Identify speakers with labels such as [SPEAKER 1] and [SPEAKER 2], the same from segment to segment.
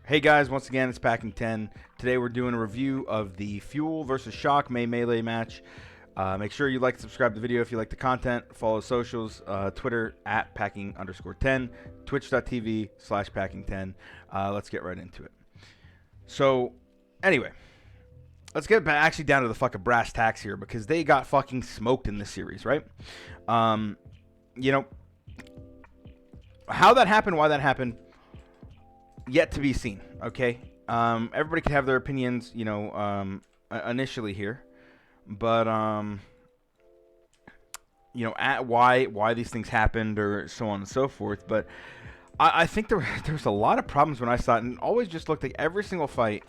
[SPEAKER 1] Hey guys, once again, it's Packing 10. Today we're doing a review of the Fuel versus Shock May Melee match. Make sure you like and subscribe to the video if you like the content. Follow socials, Twitter at Packing_10, Twitch.tv/Packing10. Let's get right into it. So, anyway, let's get actually down to the fucking brass tacks here because they got fucking smoked in this series, right? You know, how that happened, why that happened, yet to be seen. Okay, everybody could have their opinions, you know, initially here, but you know, at why these things happened or so on and so forth. But I think there's a lot of problems when I saw it, and always just looked like every single fight,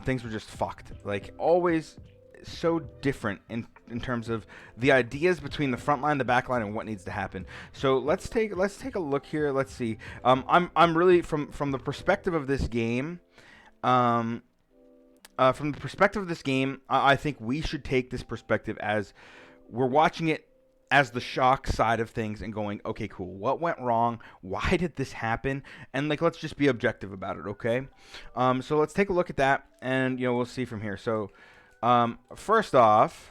[SPEAKER 1] things were just fucked. Like always, so different in terms of the ideas between the front line, the back line, and what needs to happen. So let's take a look here. Let's see. I'm really from the perspective of this game. From the perspective of this game, I think we should take this perspective as we're watching it as the shock side of things and going, okay, cool. What went wrong? Why did this happen? And like, let's just be objective about it. Okay. So let's take a look at that, and you know, we'll see from here. So, first off,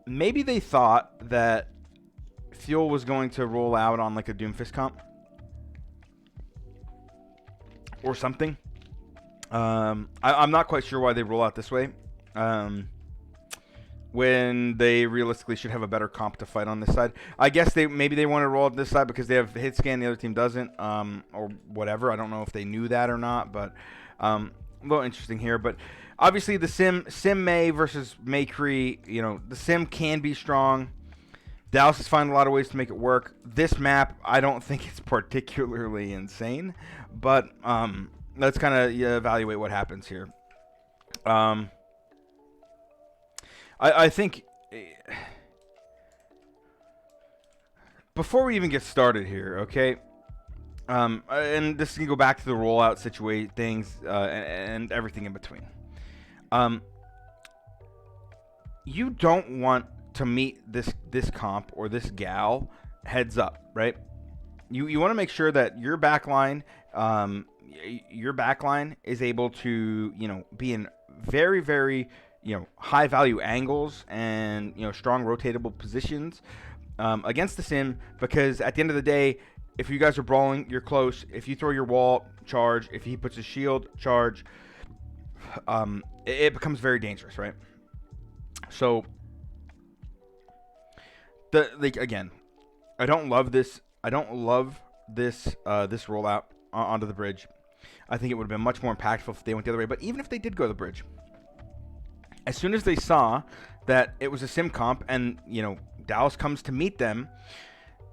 [SPEAKER 1] maybe they thought that Fuel was going to roll out on like a Doomfist comp or something. I'm not quite sure why they roll out this way. When they realistically should have a better comp to fight on this side. I guess maybe they want to roll out this side because they have hit scan, the other team doesn't, or whatever. I don't know if they knew that or not, but a little interesting here. But obviously the Sim May versus May Cree, you know, the Sim can be strong. Dallas has found a lot of ways to make it work. This map, I don't think it's particularly insane, but let's kind of evaluate what happens here. I think before we even get started here, okay, and this can go back to the rollout situation things and everything in between. You don't want to meet this comp or this gal heads up, right? You want to make sure that your backline is able to, you know, be in very, very, you know, high value angles and, you know, strong rotatable positions against the Sim, because at the end of the day, if you guys are brawling, you're close. If you throw your wall, charge. If he puts his shield, charge. It becomes very dangerous, right? So again, I don't love this. I don't love this rollout onto the bridge. I think it would have been much more impactful if they went the other way. But even if they did go to the bridge, as soon as they saw that it was a Sim comp and, you know, Dallas comes to meet them,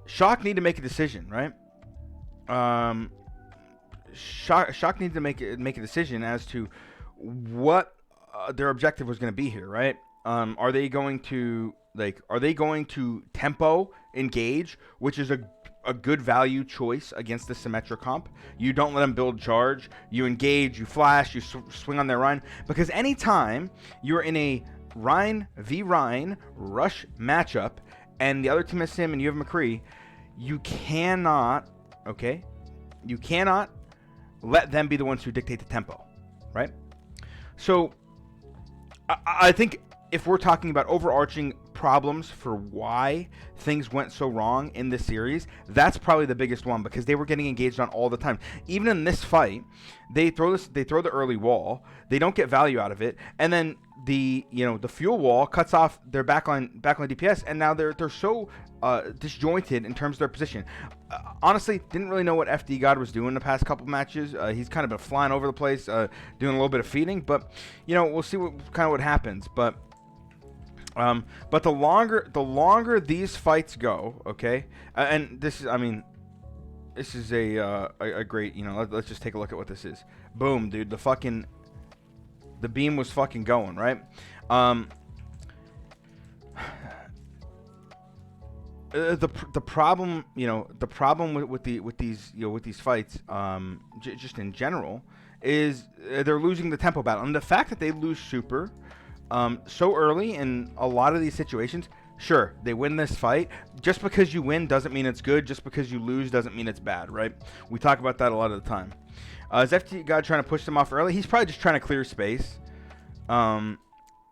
[SPEAKER 1] Shock need to make a decision, right? Shock need to make a decision as to what their objective was going to be here, right? Are they going to tempo engage, which is a good value choice against the Symmetra comp? You don't let them build charge. You engage, you flash, you swing on their Rhine. Because anytime you're in a Rhine v Rhine rush matchup and the other team has Sim and you have McCree, you cannot let them be the ones who dictate the tempo, right? So I think if we're talking about overarching problems for why things went so wrong in this series, that's probably the biggest one, because they were getting engaged on all the time. Even in this fight, they throw the early wall, they don't get value out of it, and then the Fuel wall cuts off their backline DPS, and now they're so disjointed in terms of their position. Honestly, didn't really know what FD God was doing the past couple matches. He's kind of been flying over the place, doing a little bit of feeding, but you know, we'll see what happens. But the longer these fights go, okay, and this is, I mean, this is a great, you know, let's just take a look at what this is. Boom, dude, the beam was fucking going, right? The problem, you know, the problem with these fights, just in general, is they're losing the tempo battle, and the fact that they lose super so early in a lot of these situations Sure, they win this fight. Just because you win doesn't mean it's good. Just because you lose doesn't mean it's bad, right? We talk about that a lot of the time. Is FT God trying to push them off early? He's probably just trying to clear space. Field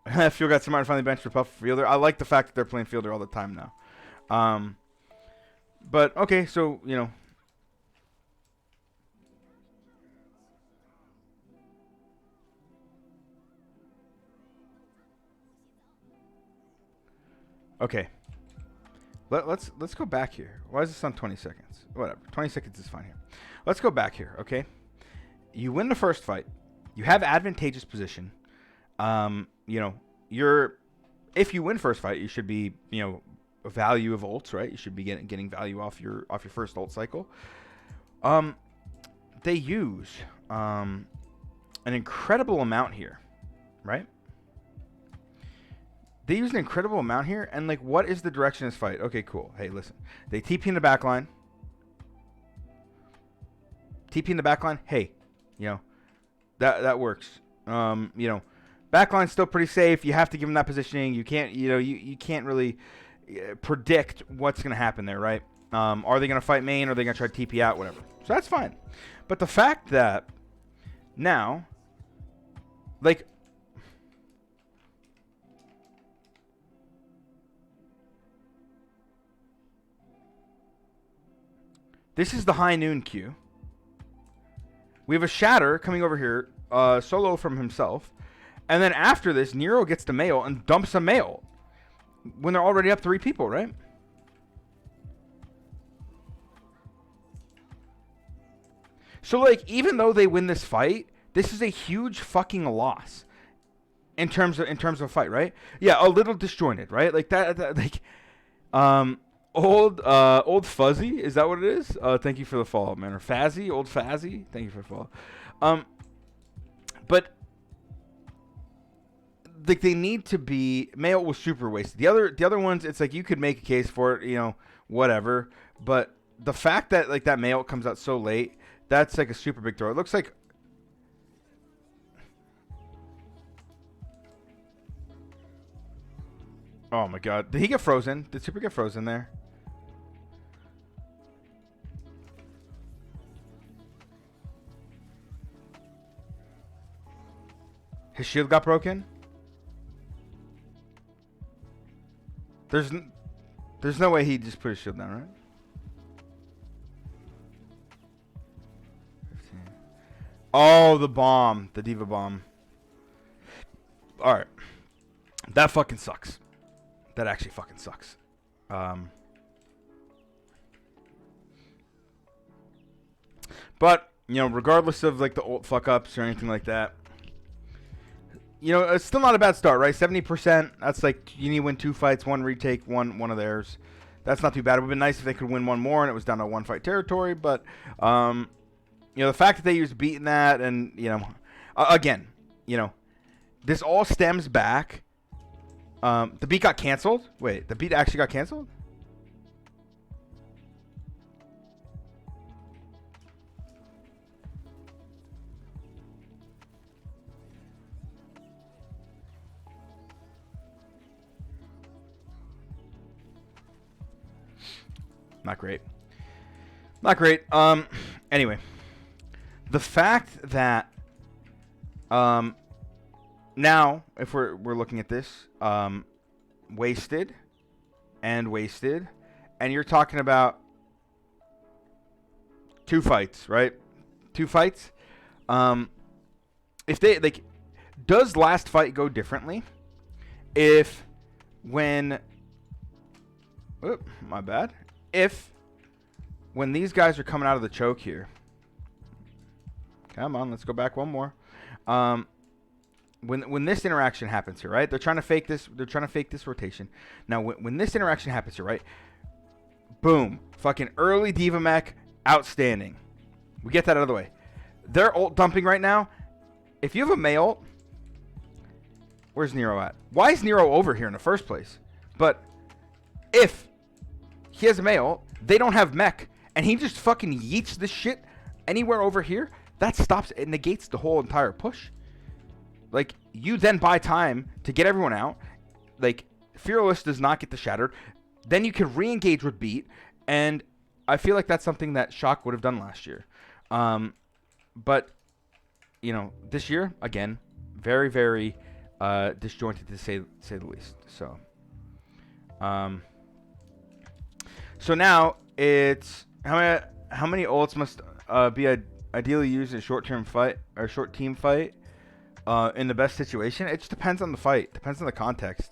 [SPEAKER 1] got smart and finally benched for Puff Fielder. I like the fact that they're playing Fielder all the time now. But, okay, so, you know. Okay. Let's go back here. Why is this on 20 seconds? Whatever. 20 seconds is fine here. Let's go back here, okay? You win the first fight. You have advantageous position. You know, if you win first fight, you should be, you know, a value of ults, right? You should be getting value off your first ult cycle. They use an incredible amount here, right? They use an incredible amount here, and like, what is the direction of this fight? Okay, cool. Hey, listen, they TP in the back line. TP in the back line. Hey, you know, that works. You know, backline's still pretty safe. You have to give them that positioning. You can't, you know, you can't really predict what's gonna happen there, right? Are they gonna fight main? Or are they gonna try to TP out? Whatever. So that's fine. But the fact that now, like, this is the high noon queue. We have a Shatter coming over here, solo from himself. And then after this, Nero gets the mail and dumps a mail. When they're already up 3 people, right? So, like, even though they win this fight, this is a huge fucking loss. In terms of a fight, right? Yeah, a little disjointed, right? Like, that like, Old Fuzzy, is that what it is? Thank you for the follow, man. Or Fazzy, Old Fazzy, thank you for the follow. But like, they need to be. Mail was super wasted. The other ones, it's like you could make a case for it, you know, whatever. But the fact that like that mail comes out so late, that's like a super big throw. It looks like. Oh my god, did he get frozen? Did Super get frozen there? His shield got broken? There's no way he just put his shield down, right? 15. Oh, the bomb. The Diva bomb. Alright. That fucking sucks. That actually fucking sucks. But, you know, regardless of like the ult fuck ups or anything like that, you know, it's still not a bad start, right? 70%. That's like, you need to win 2 fights, 1 retake, one of theirs. That's not too bad. It would have been nice if they could win 1 more and it was down to 1 fight territory. But, you know, the fact that they used beating that and, you know, again, you know, this all stems back. The beat got canceled. Wait, the beat actually got canceled? Not great. Not great. Anyway, the fact that now, if we're looking at this, wasted, and you're talking about 2 fights, right? 2 fights. If they like, does last fight go differently? If when, my bad. If when these guys are coming out of the choke here, come on, let's go back one more. When this interaction happens here, right? They're trying to fake this. They're trying to fake this rotation. Now, when this interaction happens here, right? Boom, fucking early Diva mech, outstanding. We get that out of the way. They're ult dumping right now. If you have a Mei ult, where's Nero at? Why is Nero over here in the first place? But if he has a Mei ult, they don't have mech, and he just fucking yeets this shit anywhere over here, that stops, it negates the whole entire push. Like, you then buy time to get everyone out. Like, Fearless does not get the shattered. Then you can re-engage with beat, and I feel like that's something that Shock would have done last year. But, this year, again, very, very disjointed to say the least. So now it's how many ults must be ideally used in a short-term fight or short team fight in the best situation? It just depends on the fight. Depends on the context.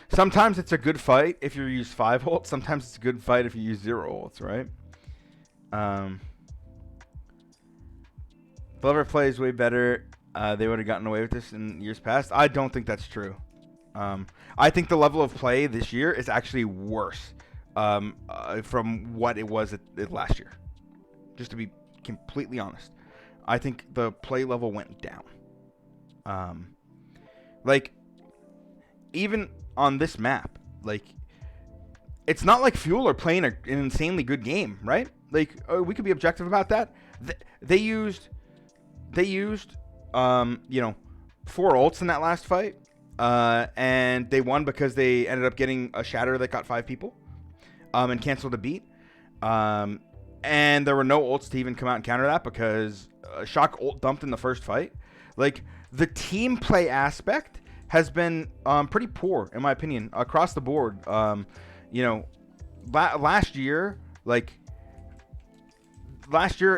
[SPEAKER 1] Sometimes it's a good fight if you use 5 ults. Sometimes it's a good fight if you use 0 ults, right? Clever play is way better. They would have gotten away with this in years past. I don't think that's true. I think the level of play this year is actually worse from what it was last year. Just to be completely honest, I think the play level went down. Even on this map, it's not like Fuel are playing an insanely good game, right? We could be objective about that. They used 4 ults in that last fight, and they won because they ended up getting a shatter that got 5 people, and canceled a beat. And there were no ults to even come out and counter that because Shock ult dumped in the first fight. The team play aspect has been pretty poor, in my opinion, across the board. Last year,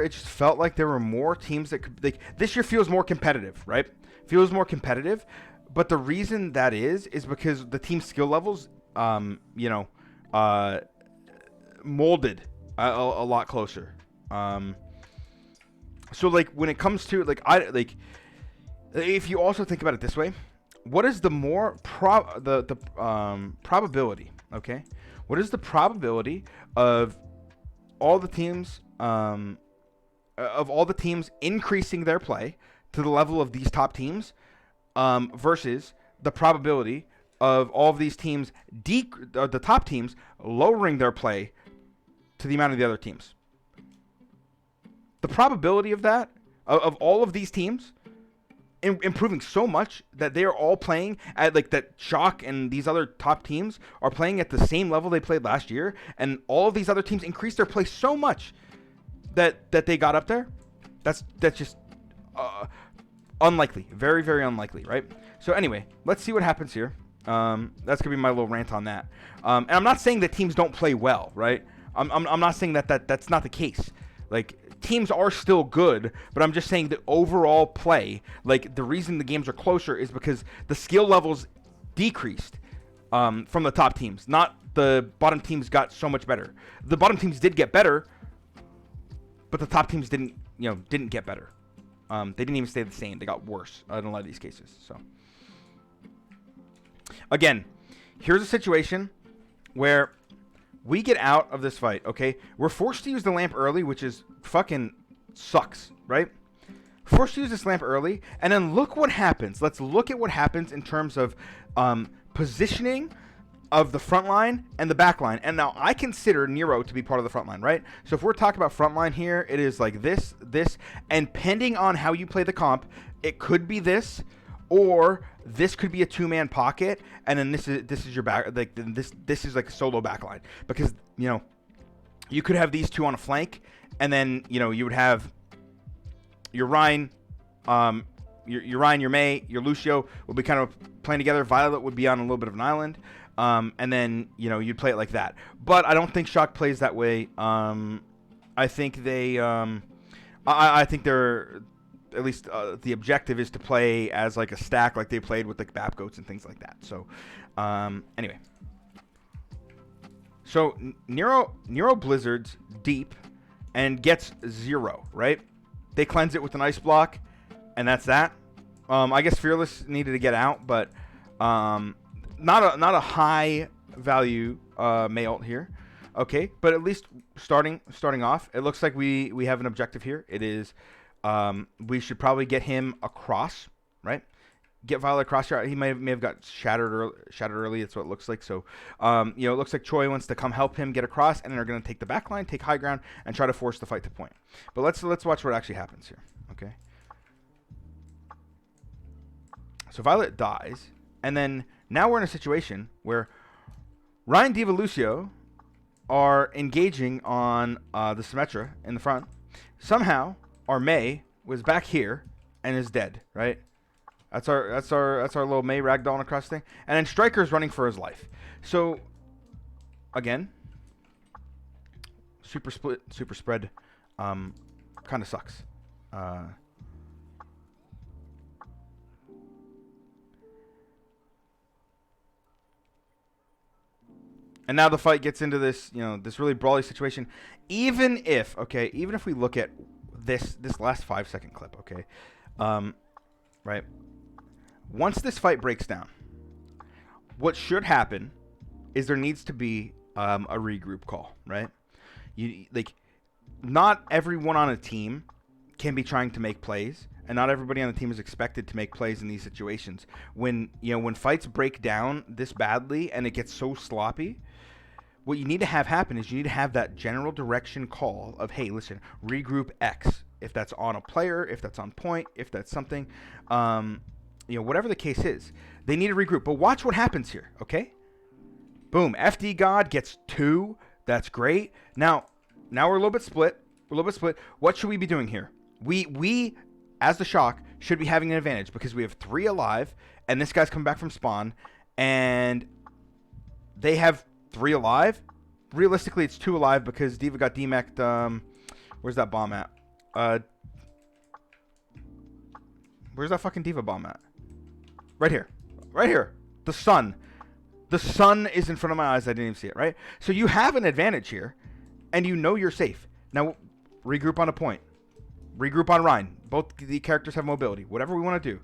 [SPEAKER 1] it just felt like there were more teams that could. This year feels more competitive, right? Feels more competitive, but the reason that is because the team skill levels, molded a lot closer. So when it comes to if you also think about it this way. What is the more probability? Okay, what is the probability of all the teams increasing their play to the level of these top teams versus the probability of all of these teams, the top teams, lowering their play to the amount of the other teams? The probability of that, of all of these teams improving so much that they are all playing at that Shock and these other top teams are playing at the same level they played last year, and all of these other teams increased their play so much that they got up there. That's just unlikely, very, very unlikely, right? So anyway, let's see what happens here. That's gonna be my little rant on that. And I'm not saying that teams don't play well, right? I'm not saying that's not the case. Teams are still good, but I'm just saying that overall play, the reason the games are closer is because the skill levels decreased from the top teams, not the bottom teams got so much better. The bottom teams did get better, but the top teams didn't get better. They didn't even stay the same. They got worse in a lot of these cases. So again, here's a situation where we get out of this fight, okay? We're forced to use the lamp early, which is fucking sucks, right? Forced to use this lamp early, and then look what happens. Let's look at what happens in terms of positioning of the front line and the back line. And now I consider Nero to be part of the front line, right? So if we're talking about front line here, it is like this, and depending on how you play the comp, it could be this, or this could be a 2-man pocket, and then this is your back. This is like a solo backline, because you could have these two on a flank, and then you would have your Ryan, your May, your Lucio will be kind of playing together. Violet would be on a little bit of an island, and then you'd play it like that. But I don't think Shock plays that way. I think they, I think they're. At least the objective is to play as like a stack, like they played with the BAP goats and things like that. So anyway, so Nero blizzards deep and gets 0, right? They cleanse it with an ice block, and that's that. I guess Fearless needed to get out, but not a high value May ult here. Okay, but at least starting off, it looks like we have an objective here. It is. We should probably get him across, right? Get Violet across here. He may have got shattered early. That's what it looks like. So, it looks like Choi wants to come help him get across, and then they're going to take the back line, take high ground, and try to force the fight to point. But let's watch what actually happens here. Okay. So Violet dies, and then Now we're in a situation where Ryan, Diva, Lucio are engaging on the Symmetra in the front. Somehow, our Mei was back here and is dead, right? That's our little Mei ragdolling across the thing. And then Striker's running for his life. So, again, super spread kind of sucks. And now the fight gets into this, this really brawly situation. Even if we look at this last 5-second clip, okay, right? Once this fight breaks down, what should happen is there needs to be a regroup call, right? Not everyone on a team can be trying to make plays, and not everybody on the team is expected to make plays in these situations. When fights break down this badly and it gets so sloppy, what you need to have happen is you need to have that general direction call of, hey, listen, regroup X. If that's on a player, if that's on point, if that's something, whatever the case is, they need to regroup. But watch what happens here, okay? Boom, FD God gets 2. That's great. Now we're a little bit split. What should we be doing here? We as the Shock should be having an advantage because we have 3 alive, and this guy's coming back from spawn, and they have 3 alive. Realistically, it's 2 alive because Diva got demeched. Where's that bomb at? Where's that fucking Diva bomb at? Right here. The sun is in front of my eyes. I didn't even see it, right? So you have an advantage here, and you're safe. Now, regroup on a point. Regroup on Rhine. Both the characters have mobility. Whatever we want to do.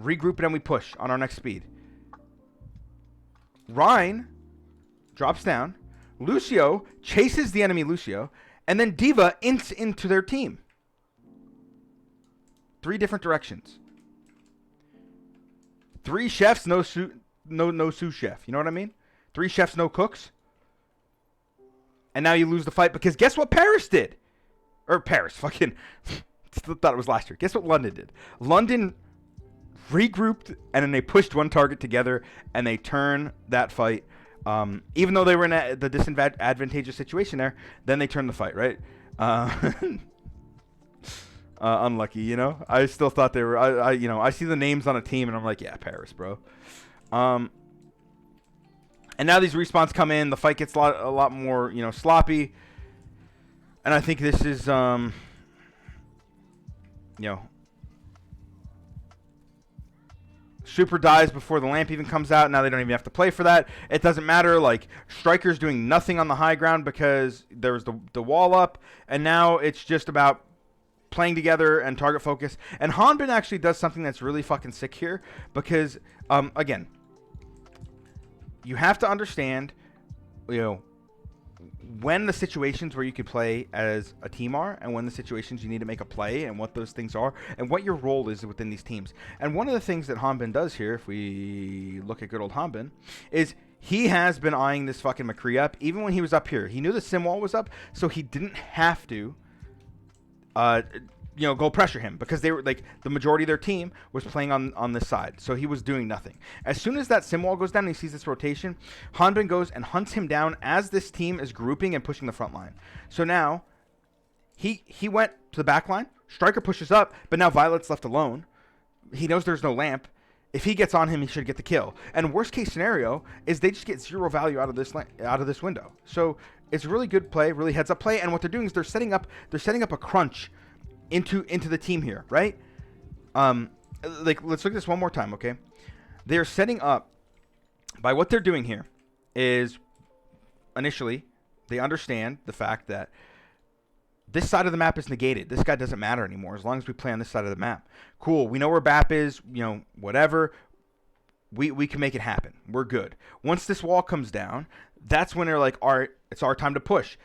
[SPEAKER 1] Regroup and then we push on our next speed. Rhine drops down. Lucio chases the enemy Lucio. And then Diva ints into their team. 3 different directions. 3 chefs, no sous chef. You know what I mean? 3 chefs, no cooks. And now you lose the fight because guess what Paris did? Or Paris, fucking thought it was last year. Guess what London did? London regrouped and then they pushed one target together and they turned that fight. Even though they were in the disadvantageous situation there, then they turned the fight, right? Unlucky, I still thought they were. I see the names on a team and I'm like, yeah, Paris, bro. And now these respawns come in. The fight gets a lot more, sloppy. And I think this is, Super dies before the lamp even comes out. Now they don't even have to play for that. It doesn't matter. Like, Striker's doing nothing on the high ground because there was the wall up. And now it's just about playing together and target focus. And Hanbin actually does something that's really fucking sick here. Because, again, you have to understand, when the situations where you could play as a team are and when the situations you need to make a play and what those things are and what your role is within these teams. And one of the things that Hanbin does here, if we look at good old Hanbin, is he has been eyeing this fucking McCree up even when he was up here. He knew the sim wall was up, so he didn't have to go pressure him because they were like the majority of their team was playing on this side. So he was doing nothing. As soon as that sim wall goes down and he sees this rotation, Hanbin goes and hunts him down as this team is grouping and pushing the front line. So now he went to the back line. Striker pushes up, but now Violet's left alone. He knows there's no lamp. If he gets on him, he should get the kill. And worst case scenario is they just get 0 value out of this window. So it's a really good play, really heads up play. And what they're doing is they're setting up a crunch into the team here, right? Let's look at this one more time, okay? They're setting up by what they're doing here is initially they understand the fact that this side of the map is negated. This guy doesn't matter anymore as long as we play on this side of the map. Cool. We know where BAP is, whatever. We can make it happen. We're good. Once this wall comes down, that's when they're like, all right, it's our time to push.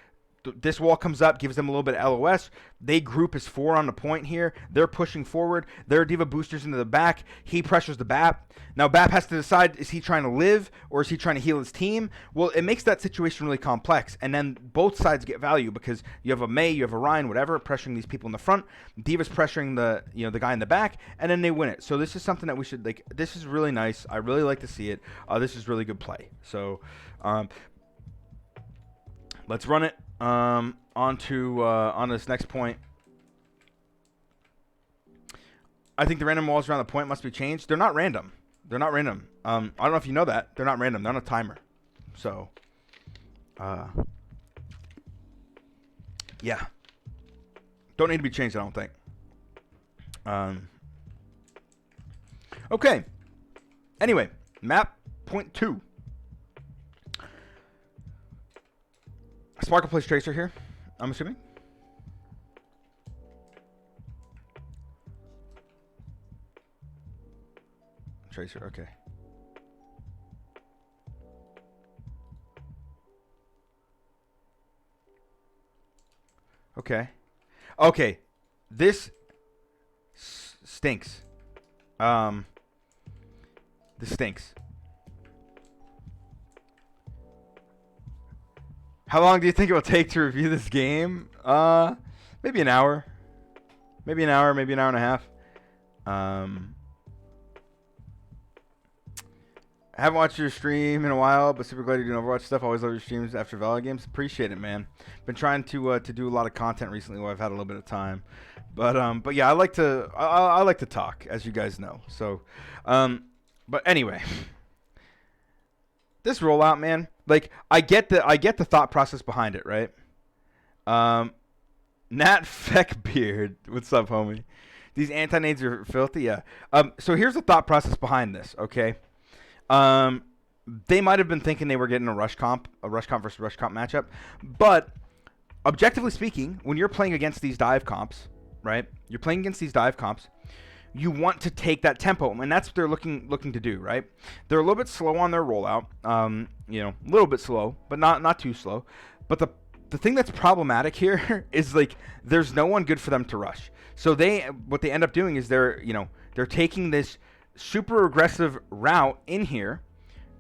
[SPEAKER 1] this wall comes up, gives them a little bit of LOS. They group as 4 on the point here. They're pushing forward. Their diva boosters into the back. He pressures the BAP. Now BAP has to decide, is he trying to live or is he trying to heal his team? Well, it makes that situation really complex. And then both sides get value because you have a Mei, you have a Ryan, whatever, pressuring these people in the front. Diva's pressuring the guy in the back, and then they win it. So this is something that we should, like, this is really nice. I really like to see it. This is really good play. So let's run it. On this next point. I think the random walls around the point must be changed. They're not random. They're not random. I don't know if you know that. They're not random. They're on a timer. So, yeah. Don't need to be changed, I don't think. Okay. Anyway, map point 2. Sparkle plays Tracer here, I'm assuming. Tracer, okay. Okay. Okay. This stinks. This stinks. How long do you think it will take to review this game? Maybe an hour. Maybe an hour, maybe an hour and a half. I haven't watched your stream in a while, but super glad you're doing Overwatch stuff. Always love your streams after Valorant games. Appreciate it, man. Been trying to do a lot of content recently where I've had a little bit of time. But yeah, I like to talk, as you guys know. So, but anyway. This rollout, man, like I get the thought process behind it, right? Nat Feckbeard, what's up, homie? These anti-nades are filthy, yeah. So here's the thought process behind this, okay? They might have been thinking they were getting a rush comp versus rush comp matchup, but objectively speaking, when you're playing against these dive comps, right? You're playing against these dive comps. You want to take that tempo, and that's what they're looking to do, right? They're a little bit slow on their rollout, a little bit slow, but not too slow. But the thing that's problematic here is like there's no one good for them to rush. So what they end up doing is they're taking this super aggressive route in here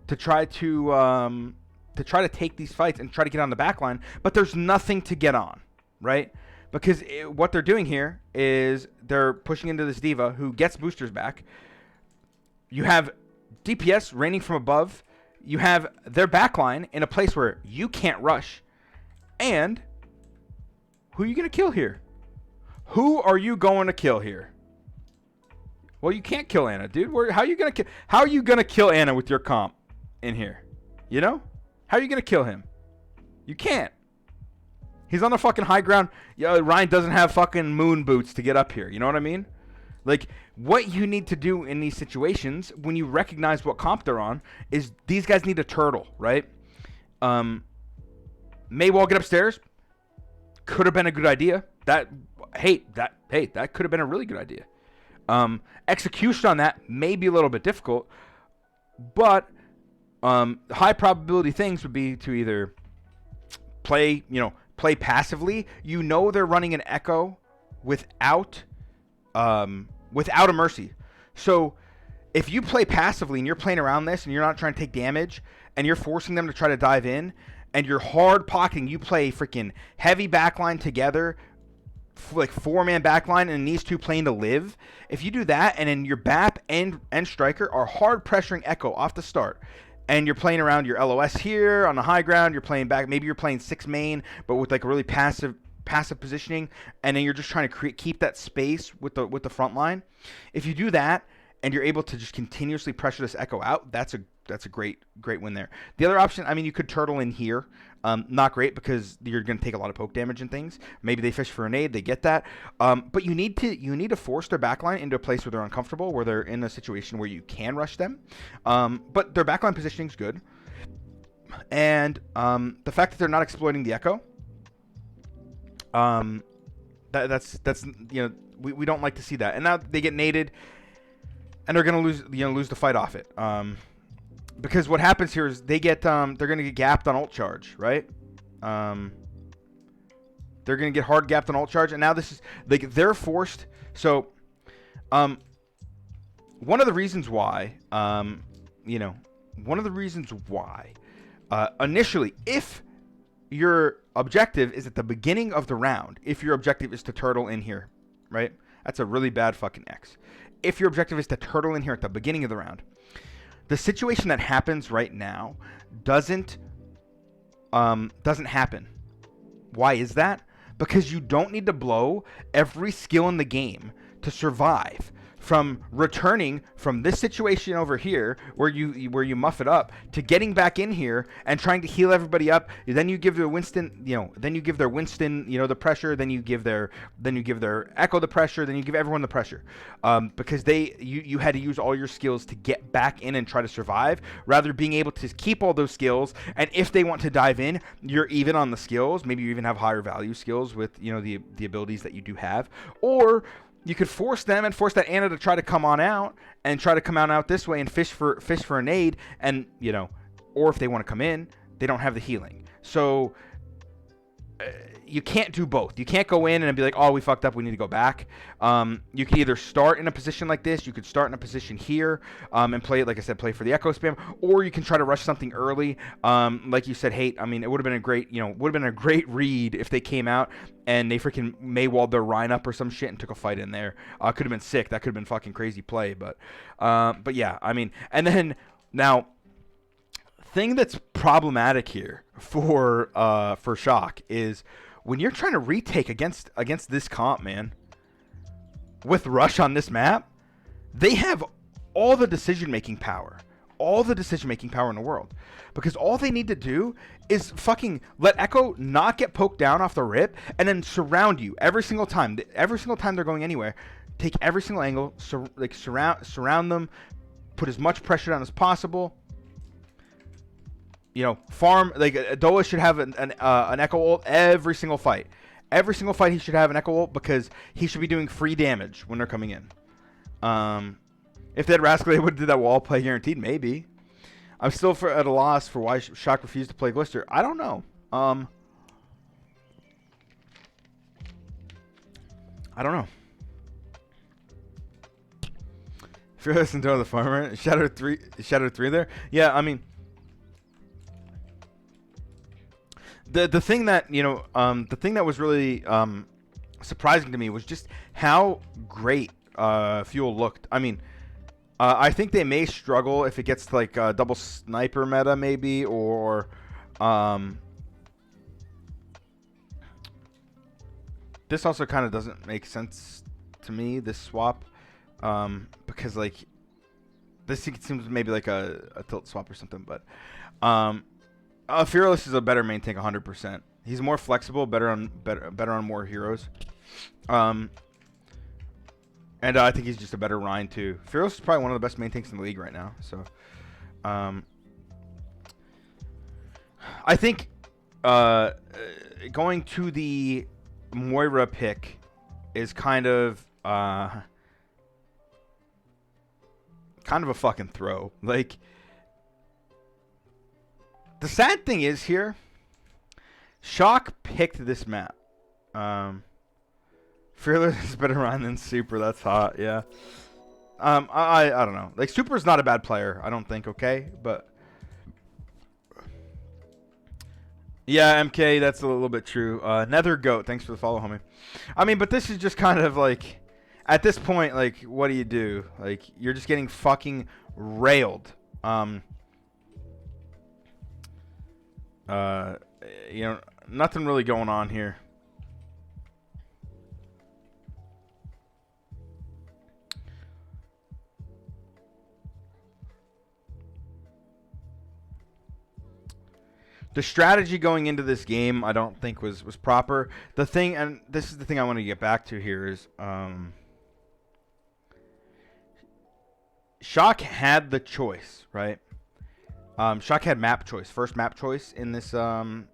[SPEAKER 1] to try to take these fights and try to get on the back line, but there's nothing to get on, right? Because what they're doing here is they're pushing into this diva who gets boosters back. You have DPS raining from above. You have their backline in a place where you can't rush. And who are you going to kill here? Who are you going to kill here? Well, you can't kill Ana, dude. How are you going to kill Ana with your comp in here? You know? How are you going to kill him? You can't. He's on the fucking high ground. Ryan doesn't have fucking moon boots to get up here. You know what I mean? Like, what you need to do in these situations, when you recognize what comp they're on, is these guys need a turtle, right? May Wall get upstairs. Could have been a good idea. That could have been a really good idea. Execution on that may be a little bit difficult, but high probability things would be to either play passively. They're running an echo without a mercy. So if you play passively and you're playing around this and you're not trying to take damage and you're forcing them to try to dive in and you're hard pocketing, you play freaking heavy backline together, like 4-man backline, and these two playing to live. If you do that and then your BAP and Striker are hard pressuring echo off the start, and you're playing around your LOS here on the high ground, you're playing back, maybe you're playing 6 main, but with like a really passive positioning, and then you're just trying to keep that space with the front line. If you do that, and you're able to just continuously pressure this echo out, that's a great win there. The other option, I mean, you could turtle in here. Not great because you're going to take a lot of poke damage and things. Maybe they fish for a nade, they get that. But you need to force their backline into a place where they're uncomfortable, where they're in a situation where you can rush them. But their backline positioning is good, and the fact that they're not exploiting the echo, that's we don't like to see that. And now they get naded, and they're going to lose the fight off it. Because what happens here is they get they're going to get gapped on ult charge, right? They're going to get hard gapped on alt charge, and now this is like they're forced. So, one of the reasons why, initially, if your objective is at the beginning of the round, if your objective is to turtle in here, right? That's a really bad fucking X. If your objective is to turtle in here at the beginning of the round, the situation that happens right now doesn't happen. Why is that? Because you don't need to blow every skill in the game to survive. From returning from this situation over here where you muff it up to getting back in here and trying to heal everybody up, then you give their Winston, the pressure, then you give their Echo the pressure, then you give everyone the pressure, because you had to use all your skills to get back in and try to survive, rather being able to keep all those skills, and if they want to dive in, you're even on the skills. Maybe you even have higher value skills with the abilities that you do have, or you could force them and force that Anna to try to come on out and try to come out this way and fish for a nade, and or if they want to come in, they don't have the healing. So you can't do both. You can't go in and be like, oh, we fucked up, we need to go back. You can either start in a position like this, you could start in a position here, and play it, like I said, play for the echo spam, or you can try to rush something early. Like you said, Hate, I mean, it would have been a great read if they came out and they freaking Maywalled their Rhine up or some shit and took a fight in there. Could have been sick. That could have been fucking crazy play, but yeah, I mean, and then now, thing that's problematic here for Shock is when you're trying to retake against this comp, man, with Rush on this map, they have all the decision-making power in the world, because all they need to do is fucking let Echo not get poked down off the rip and then surround you every single time they're going anywhere. Take every single angle, surround them, put as much pressure on as possible. Farm, like Dola should have an Echo ult every single fight. Every single fight he should have an Echo ult, because he should be doing free damage when they're coming in. If they had Rascal, they would have did that wall play guaranteed, maybe. I'm still at a loss for why Shock refused to play Glister. I don't know. I don't know. If you're listening to the farmer, Shadow 3 there. Yeah, I mean, the thing that was really surprising to me was just how great Fuel looked. I mean, I think they may struggle if it gets to like double sniper meta, maybe, or this also kind of doesn't make sense to me, this swap, because like this seems maybe like a tilt swap or something, but Fearless is a better main tank 100%. He's more flexible, better on more heroes. And I think he's just a better Rhine too. Fearless is probably one of the best main tanks in the league right now. So I think going to the Moira pick is kind of a fucking throw. Like, the sad thing is here, Shock picked this map. Fearless is better Rhine than Super. That's hot, yeah. I don't know. Like, Super's not a bad player, I don't think, okay? But yeah, MK, that's a little bit true. Nether Goat, thanks for the follow, homie. I mean, but this is just kind of like, at this point, like, what do you do? Like, you're just getting fucking railed. Nothing really going on here. The strategy going into this game, I don't think was proper. The thing, and this is the thing I want to get back to here, is Shock had the choice, right? Shock had map choice, first map choice in this so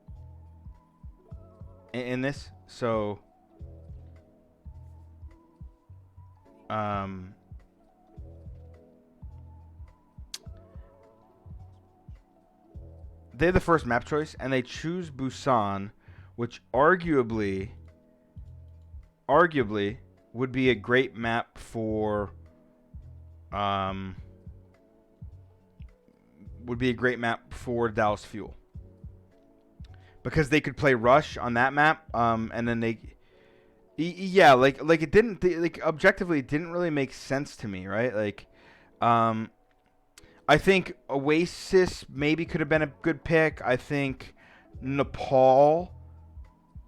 [SPEAKER 1] they had the first map choice, and they choose Busan which arguably would be a great map for Dallas Fuel, because they could play Rush on that map, and then yeah, like it didn't, like, objectively it didn't really make sense to me, right? Like, I think Oasis maybe could have been a good pick. I think Nepal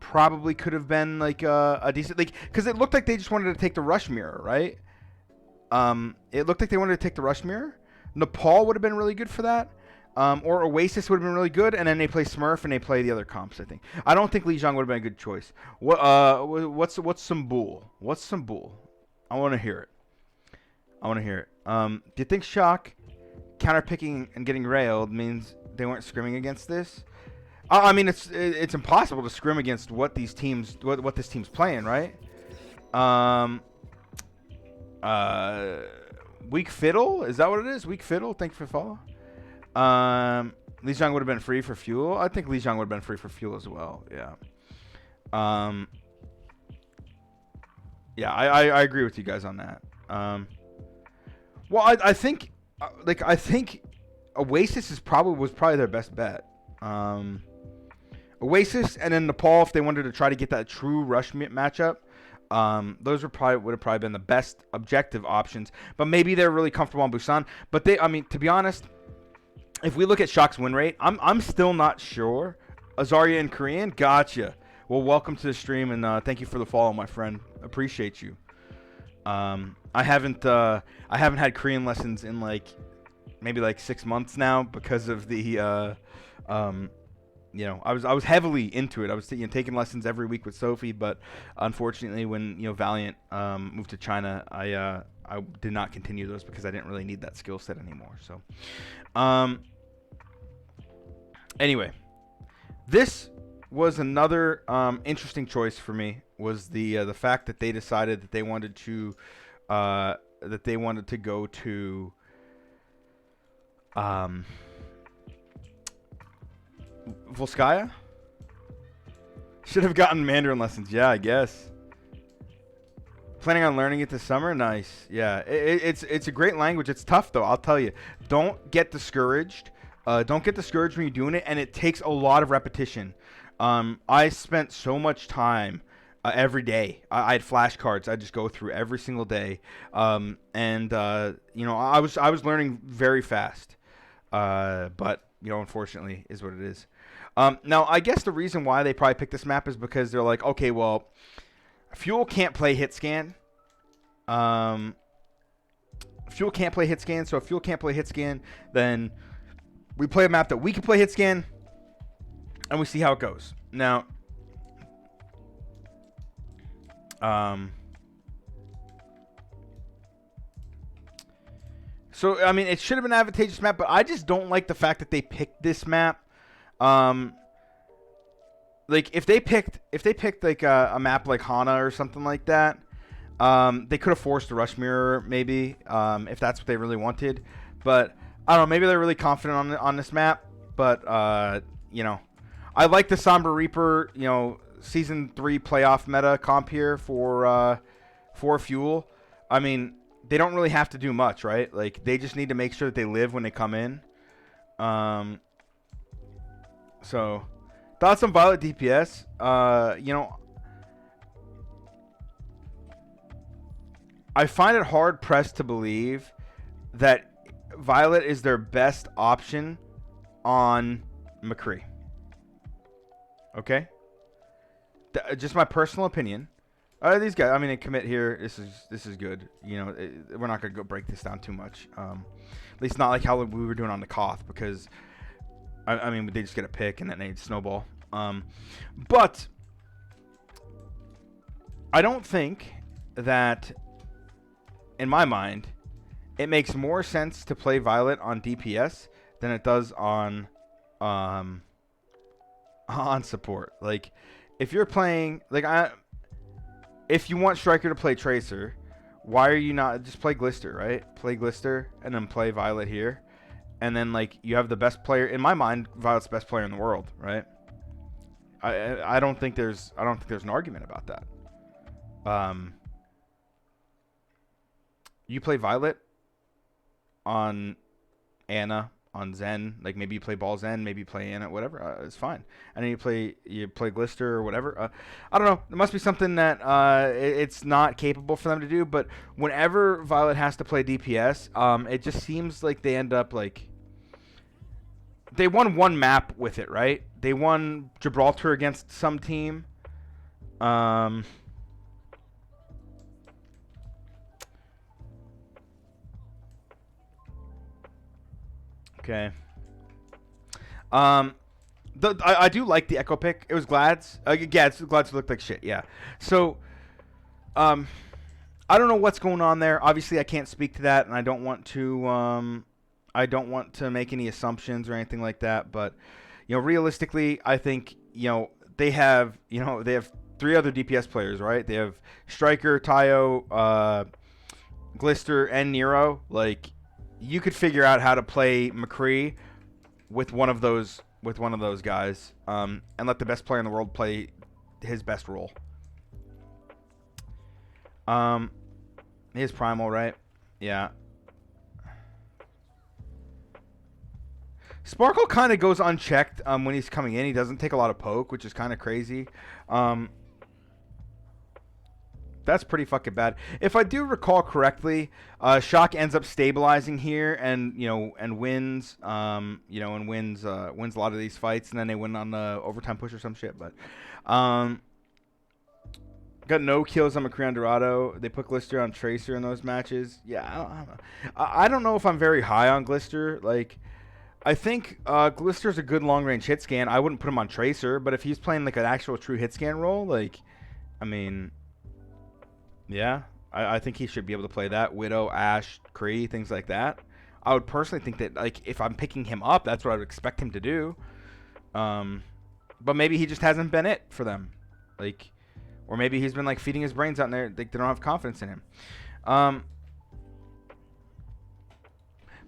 [SPEAKER 1] probably could have been like a decent, like, because it looked like they just wanted to take the Rush mirror, right? It looked like they wanted to take the Rush mirror. Nepal would have been really good for that. Or Oasis would have been really good, and then they play Smurf and they play the other comps. I think. I don't think Lijiang would have been a good choice. What's some bull? What's some bull? I want to hear it. Do you think Shock counterpicking and getting railed means they weren't scrimming against this? I mean, it's impossible to scrim against what this team's playing, right? Weak Fiddle, is that what it is? Weak Fiddle, thank you for the follow. Lijiang would have been free for fuel. I think Lijiang would have been free for fuel as well. Yeah. Yeah, I agree with you guys on that. Well, I think Oasis was probably their best bet. Oasis and then Nepal, if they wanted to try to get that true Rush matchup. Those would have probably been the best objective options. But maybe they're really comfortable on Busan. But to be honest, if we look at Shock's win rate, I'm still not sure. Azaria in Korean, gotcha. Well, welcome to the stream, and thank you for the follow, my friend. Appreciate you. I haven't had Korean lessons in maybe 6 months now because of the I was heavily into it. I was taking lessons every week with Sophie, but unfortunately, when Valiant moved to China, I did not continue those because I didn't really need that skill set anymore. So, anyway, this was another interesting choice for me. Was the fact that they decided that they wanted to go to Volskaya? Should have gotten Mandarin lessons. Yeah, I guess. Planning on learning it this summer? Nice. Yeah, it's a great language. It's tough, though. I'll tell you. Don't get discouraged. Don't get discouraged when you're doing it, and it takes a lot of repetition. I spent so much time every day. I had flashcards. I just go through every single day, I was learning very fast. But unfortunately, is what it is. Now, I guess the reason why they probably picked this map is because they're like, okay, well, Fuel can't play hit scan. Fuel can't play hit scan, so if Fuel can't play hit scan, then we play a map that we can play hit scan, and we see how it goes. Now, so, I mean, it should have been an advantageous map, but I just don't like the fact that they picked this map. If they picked like a map like Hana or something like that, they could have forced a Rush Mirror maybe, if that's what they really wanted. But I don't know, maybe they're really confident on this map. But I like the Somber Reaper, Season 3 playoff meta comp here for Fuel. I mean, they don't really have to do much, right? Like, they just need to make sure that they live when they come in. So, thoughts on Violet DPS? I find it hard pressed to believe that Violet is their best option on McCree. Okay? Just my personal opinion. These guys, I mean, they commit here. This is good. We're not gonna go break this down too much. At least not like how we were doing on the Koth, because I mean, they just get a pick and then they snowball. But I don't think that, in my mind, it makes more sense to play Violet on DPS than it does on support. Like, if you're playing, if you want Striker to play Tracer, why are you not just play Glister, right? Play Glister and then play Violet here. And then, you have the best player. In my mind, Violet's the best player in the world, right? I don't think there's an argument about that. You play Violet on Anna, on Zen, like maybe you play Ball Zen, maybe you play Anna, whatever. It's fine. And then you play Glister or whatever. I don't know. There must be something that it's not capable for them to do. But whenever Violet has to play DPS, it just seems like they end up like they won one map with it, right? They won Gibraltar against some team. Okay. I do like the Echo pick. It was Glad's. Glad's looked like shit. Yeah. So, I don't know what's going on there. Obviously, I can't speak to that, and I don't want to make any assumptions or anything like that. But, realistically, I think they have 3 other DPS players, right? They have Striker, Tayo, Glister, and Nero. Like, you could figure out how to play McCree with one of those guys, and let the best player in the world play his best role. His primal, right? Yeah. Sparkle kind of goes unchecked when he's coming in. He doesn't take a lot of poke, which is kind of crazy. That's pretty fucking bad. If I do recall correctly, Shock ends up stabilizing here and wins. Wins a lot of these fights, and then they win on the overtime push or some shit. But got no kills on McCree on Dorado. They put Glister on Tracer in those matches. Yeah, I don't know if I'm very high on Glister. Like, I think Glister's a good long range hit scan. I wouldn't put him on Tracer, but if he's playing like an actual true hit scan role, like, I mean. Yeah, I think he should be able to play that. Widow, Ashe, Kree, things like that. I would personally think that, like, if I'm picking him up, that's what I would expect him to do. But maybe he just hasn't been it for them. Like, or maybe he's been, like, feeding his brains out in there. They don't have confidence in him. But,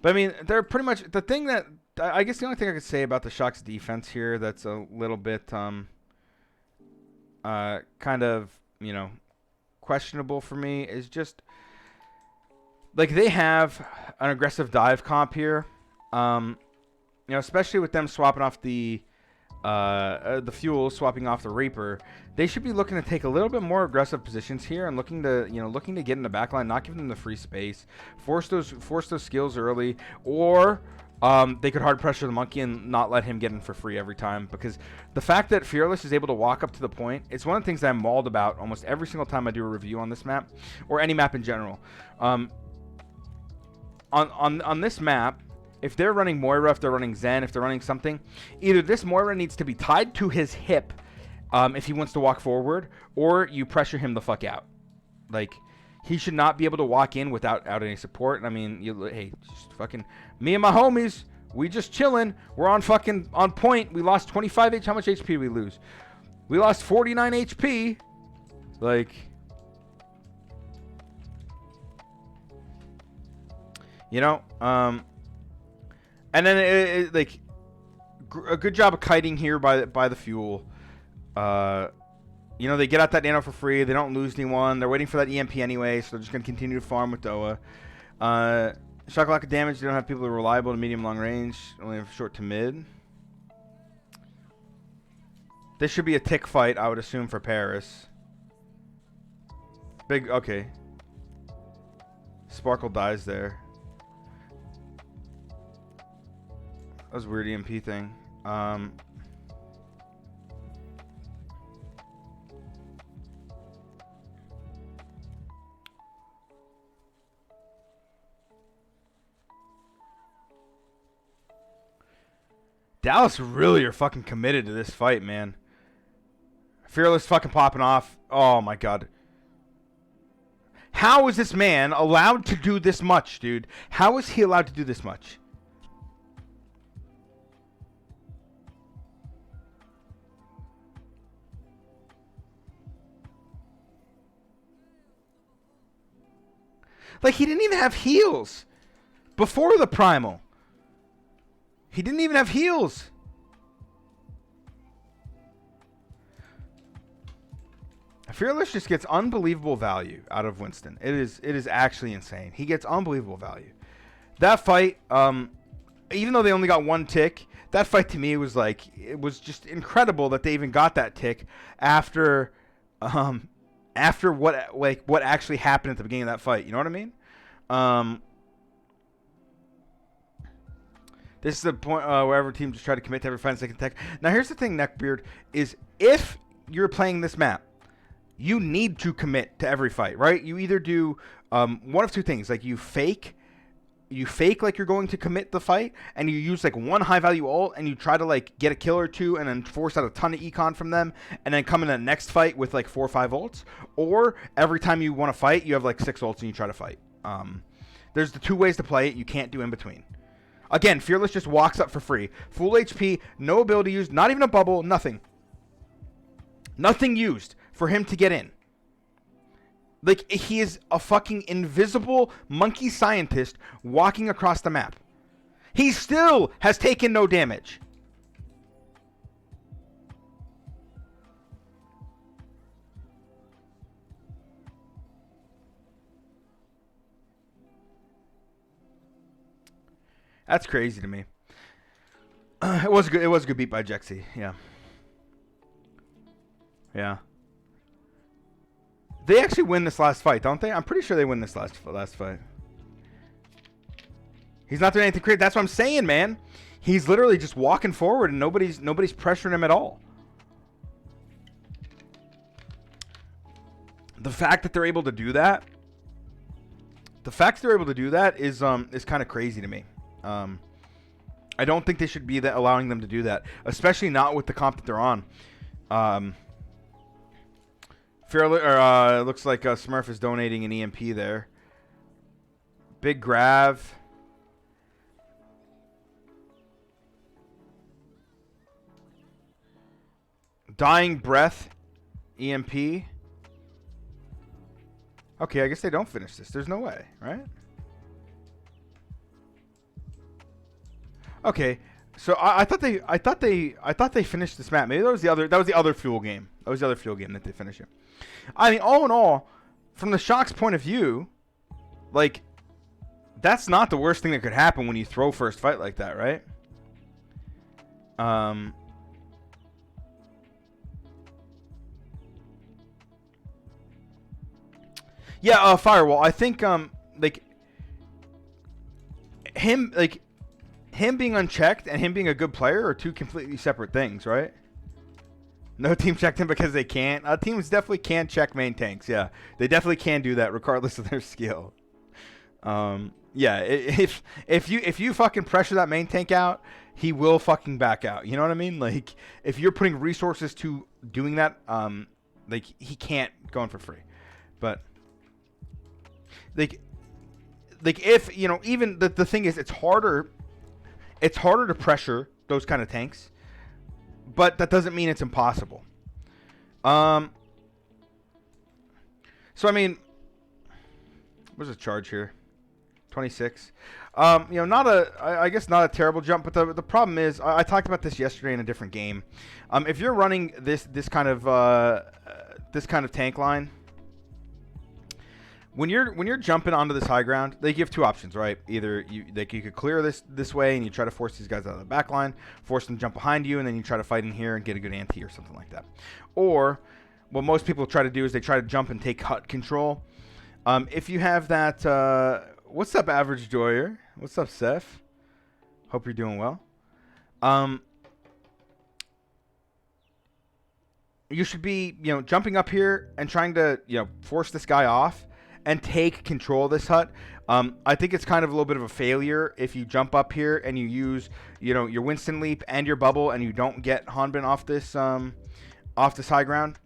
[SPEAKER 1] I mean, they're pretty much... The thing that... I guess the only thing I could say about the Shock's defense here that's a little bit, kind of, questionable for me is just like they have an aggressive dive comp here, especially with them swapping off the fuel, swapping off the Reaper. They should be looking to take a little bit more aggressive positions here and looking to get in the backline, not giving them the free space, force those skills early, or they could hard pressure the monkey and not let him get in for free every time, because the fact that Fearless is able to walk up to the point, it's one of the things that I'm mauled about almost every single time I do a review on this map, or any map in general. On this map, if they're running Moira, if they're running Zen, if they're running something, either this Moira needs to be tied to his hip if he wants to walk forward, or you pressure him the fuck out. Like, he should not be able to walk in without any support. And I mean, hey, just fucking me and my homies, we just chilling. We're on point. We lost 25 H. How much HP did we lose? We lost 49 HP. Like, and then like a good job of kiting here by the fuel. They get out that nano for free. They don't lose anyone. They're waiting for that EMP anyway, so they're just going to continue to farm with Doa. Shock lack of damage. They don't have people who are reliable to medium long range. Only have short to mid. This should be a tick fight, I would assume, for Paris. Okay. Sparkle dies there. That was a weird EMP thing. Dallas really are fucking committed to this fight, man. Fearless fucking popping off. Oh my god. How is this man allowed to do this much, dude? How is he allowed to do this much? Like, he didn't even have heals before the primal. He didn't even have heals. Fearless just gets unbelievable value out of Winston. It is actually insane. He gets unbelievable value. That fight, even though they only got 1 tick, that fight to me was like, it was just incredible that they even got that tick after what actually happened at the beginning of that fight. You know what I mean? This is the point where every team just try to commit to every 5-second tech. Now here's the thing, Neckbeard, is if you're playing this map, you need to commit to every fight, right? You either do one of two things, like you fake like you're going to commit the fight, and you use like 1 high value ult, and you try to like get a kill or 2, and then force out a ton of econ from them, and then come in the next fight with like 4 or 5 ults. Or every time you want to fight, you have like 6 ults and you try to fight. There's the 2 ways to play it. You can't do in between. Again, Fearless just walks up for free. Full HP, no ability used, not even a bubble, nothing. Nothing used for him to get in. Like, he is a fucking invisible monkey scientist walking across the map. He still has taken no damage. That's crazy to me. It was good. It was a good beat by Jexy. Yeah. Yeah. They actually win this last fight, don't they? I'm pretty sure they win this last fight. He's not doing anything crazy. That's what I'm saying, man. He's literally just walking forward, and nobody's pressuring him at all. The fact that they're able to do that, is kind of crazy to me. I don't think they should be allowing them to do that, especially not with the comp that they're on. It looks like Smurf is donating an EMP there. Big Grav. Dying Breath EMP. Okay, I guess they don't finish this. There's no way, right? Okay, so I thought they finished this map. Maybe that was the other fuel game. That was the other fuel game that they finished it. I mean, all in all, from the Shock's point of view, like, that's not the worst thing that could happen when you throw first fight like that, right? Yeah, Firewall. I think him being unchecked and him being a good player are 2 completely separate things, right? No team checked him because they can't. Teams definitely can check main tanks. Yeah, they definitely can do that regardless of their skill. Yeah, if you fucking pressure that main tank out, he will fucking back out. You know what I mean? Like, if you're putting resources to doing that, like, he can't go in for free. But like if, you know, even the thing is, it's harder to pressure those kind of tanks, but that doesn't mean it's impossible. So I mean, what's the charge here? 26. You know, I guess not a terrible jump, but the problem is, I talked about this yesterday in a different game. If you're running this kind of tank line, when you're jumping onto this high ground, they give 2 options, right? Either you could clear this way and you try to force these guys out of the back line, force them to jump behind you, and then you try to fight in here and get a good anti or something like that. Or what most people try to do is they try to jump and take hut control. If you have that, what's up, Average Joyer? What's up, Seth? Hope you're doing well. You should be, you know, jumping up here and trying to, you know, force this guy off and take control of this hut. I think it's kind of a little bit of a failure if you jump up here and you use, you know, your Winston leap and your bubble, and you don't get Hanbin off this high ground.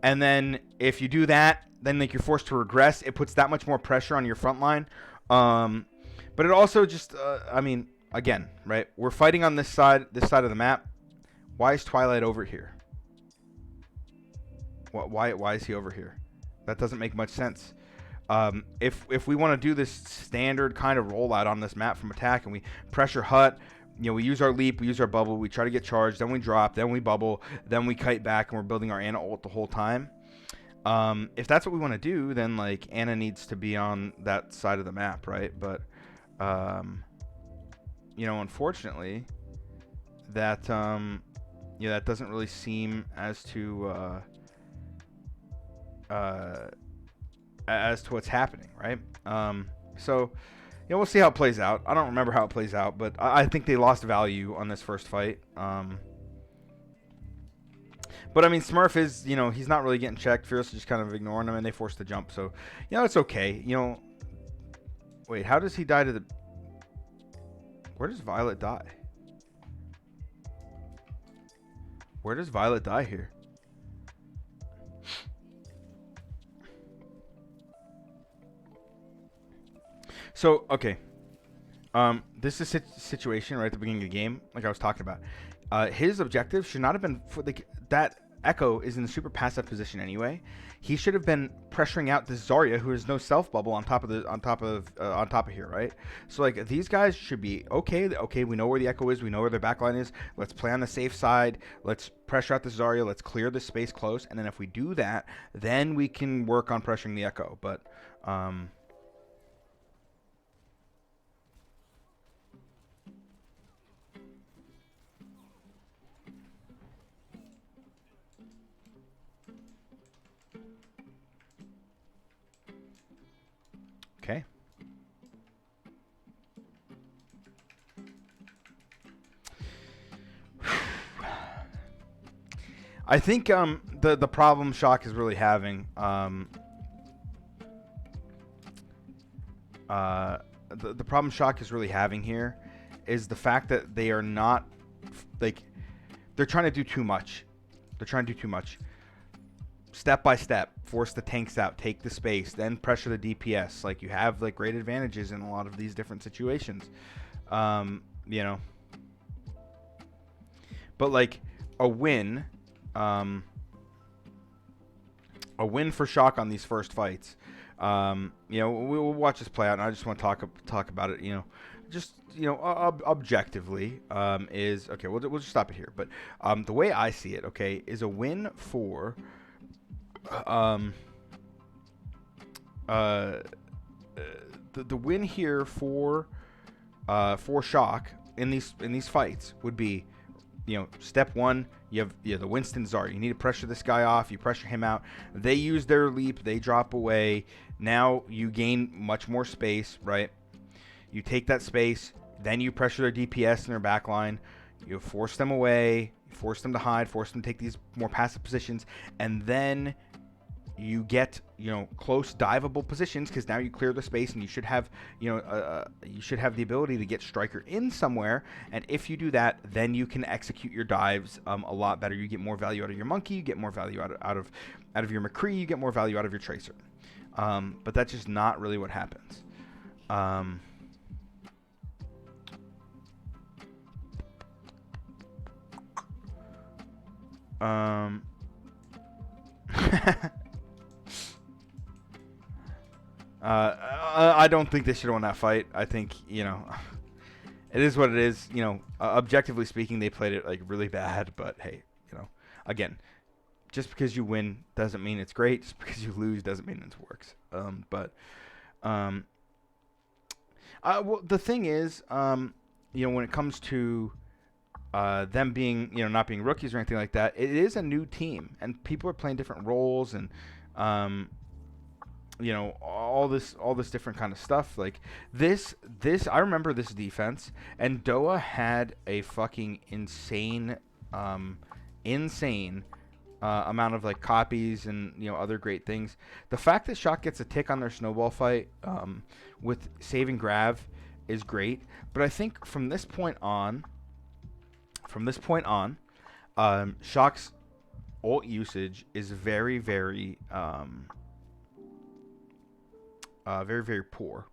[SPEAKER 1] And then if you do that, then like you're forced to regress. It puts that much more pressure on your front line. But it also just, I mean, again, right? We're fighting on this side of the map. Why is Twilight over here? Why is he over here? That doesn't make much sense. If we want to do this standard kind of rollout on this map from attack, and we pressure hut, you know, we use our leap, we use our bubble, we try to get charged, then we drop, then we bubble, then we kite back, and we're building our Ana ult the whole time. If that's what we want to do, then like Anna needs to be on that side of the map, right? But unfortunately, that that doesn't really seem as to what's happening, right? So we'll see how it plays out. I don't remember how it plays out, but I think they lost value on this first fight. But I mean, Smurf is, he's not really getting checked. Fierce is just kind of ignoring him, and they forced the jump. So, it's okay. Wait, how does he die to the? Where does Violet die? Where does Violet die here? So, okay. This is a situation right at the beginning of the game, like I was talking about. His objective should not have been for that Echo is in the super passive position anyway. He should have been pressuring out this Zarya, who has no self bubble on top of here, right? So like these guys should be okay. Okay, we know where the Echo is. We know where their backline is. Let's play on the safe side. Let's pressure out the Zarya. Let's clear the space close, and then if we do that, then we can work on pressuring the Echo. But okay. I think the problem Shock is really having the problem Shock is really having here is the fact that they are not they're trying to do too much. They're trying to do too much. Step by step, force the tanks out, take the space, then pressure the DPS. Like you have like great advantages in a lot of these different situations. But like a win for Shock on these first fights. We'll watch this play out, and I just want to talk about it. Objectively, is okay. We'll just stop it here. But the way I see it, okay, is a win for the win here for Shock in these fights would be, step one, you have the Winston Zarya. You need to pressure this guy off. You pressure him out. They use their leap. They drop away. Now you gain much more space, right? You take that space. Then you pressure their DPS in their backline. You force them away. You force them to hide. Force them to take these more passive positions. And then you get close diveable positions, because now you clear the space, and you should have the ability to get Striker in somewhere. And if you do that, then you can execute your dives a lot better. You get more value out of your Monkey, you get more value out of your McCree, you get more value out of your Tracer. But that's just not really what happens. I don't think they should have won that fight. I think, it is what it is. Objectively speaking, they played it like really bad. But hey, again, just because you win doesn't mean it's great. Just because you lose doesn't mean it works. Well, the thing is, when it comes to them being, not being rookies or anything like that, it is a new team, and people are playing different roles, and all this different kind of stuff. Like this I remember this defense, and Doa had a fucking insane amount of like copies and other great things. The fact that Shock gets a tick on their snowball fight with saving Grav is great, but I think from this point on, Shock's ult usage is very, very very poor.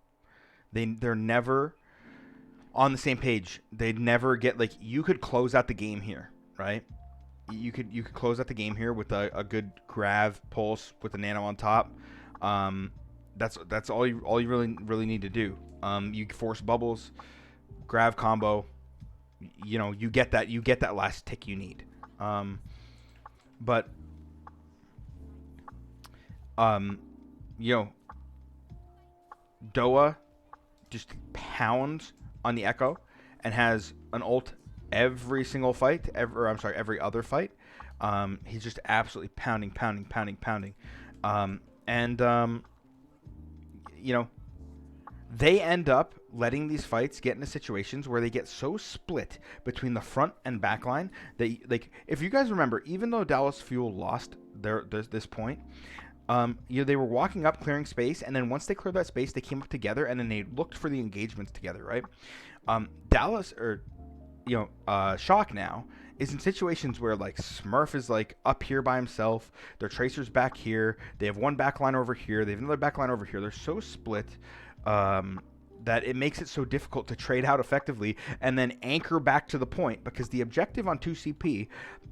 [SPEAKER 1] They're never on the same page. They'd never get, like, you could close out the game here, right? You could close out the game here with a good Grav pulse with a nano on top. That's all you really need to do. You force bubbles, Grav combo. You get that last tick you need. But Um, you know, Doa just pounds on the Echo and has an ult every single fight, every other fight. He's just absolutely pounding, pounding, pounding, pounding. And you know, they end up letting these fights get into situations where they get so split between the front and back line that, like, if you guys remember, even though Dallas Fuel lost this point, they were walking up, clearing space, and then once they cleared that space, they came up together, and then they looked for the engagements together, right? Dallas, or Shock now is in situations where, like, Smurf is like up here by himself, their Tracer's back here, they have one backline over here, they have another backline over here. They're so split that it makes it so difficult to trade out effectively and then anchor back to the point, because the objective on 2CP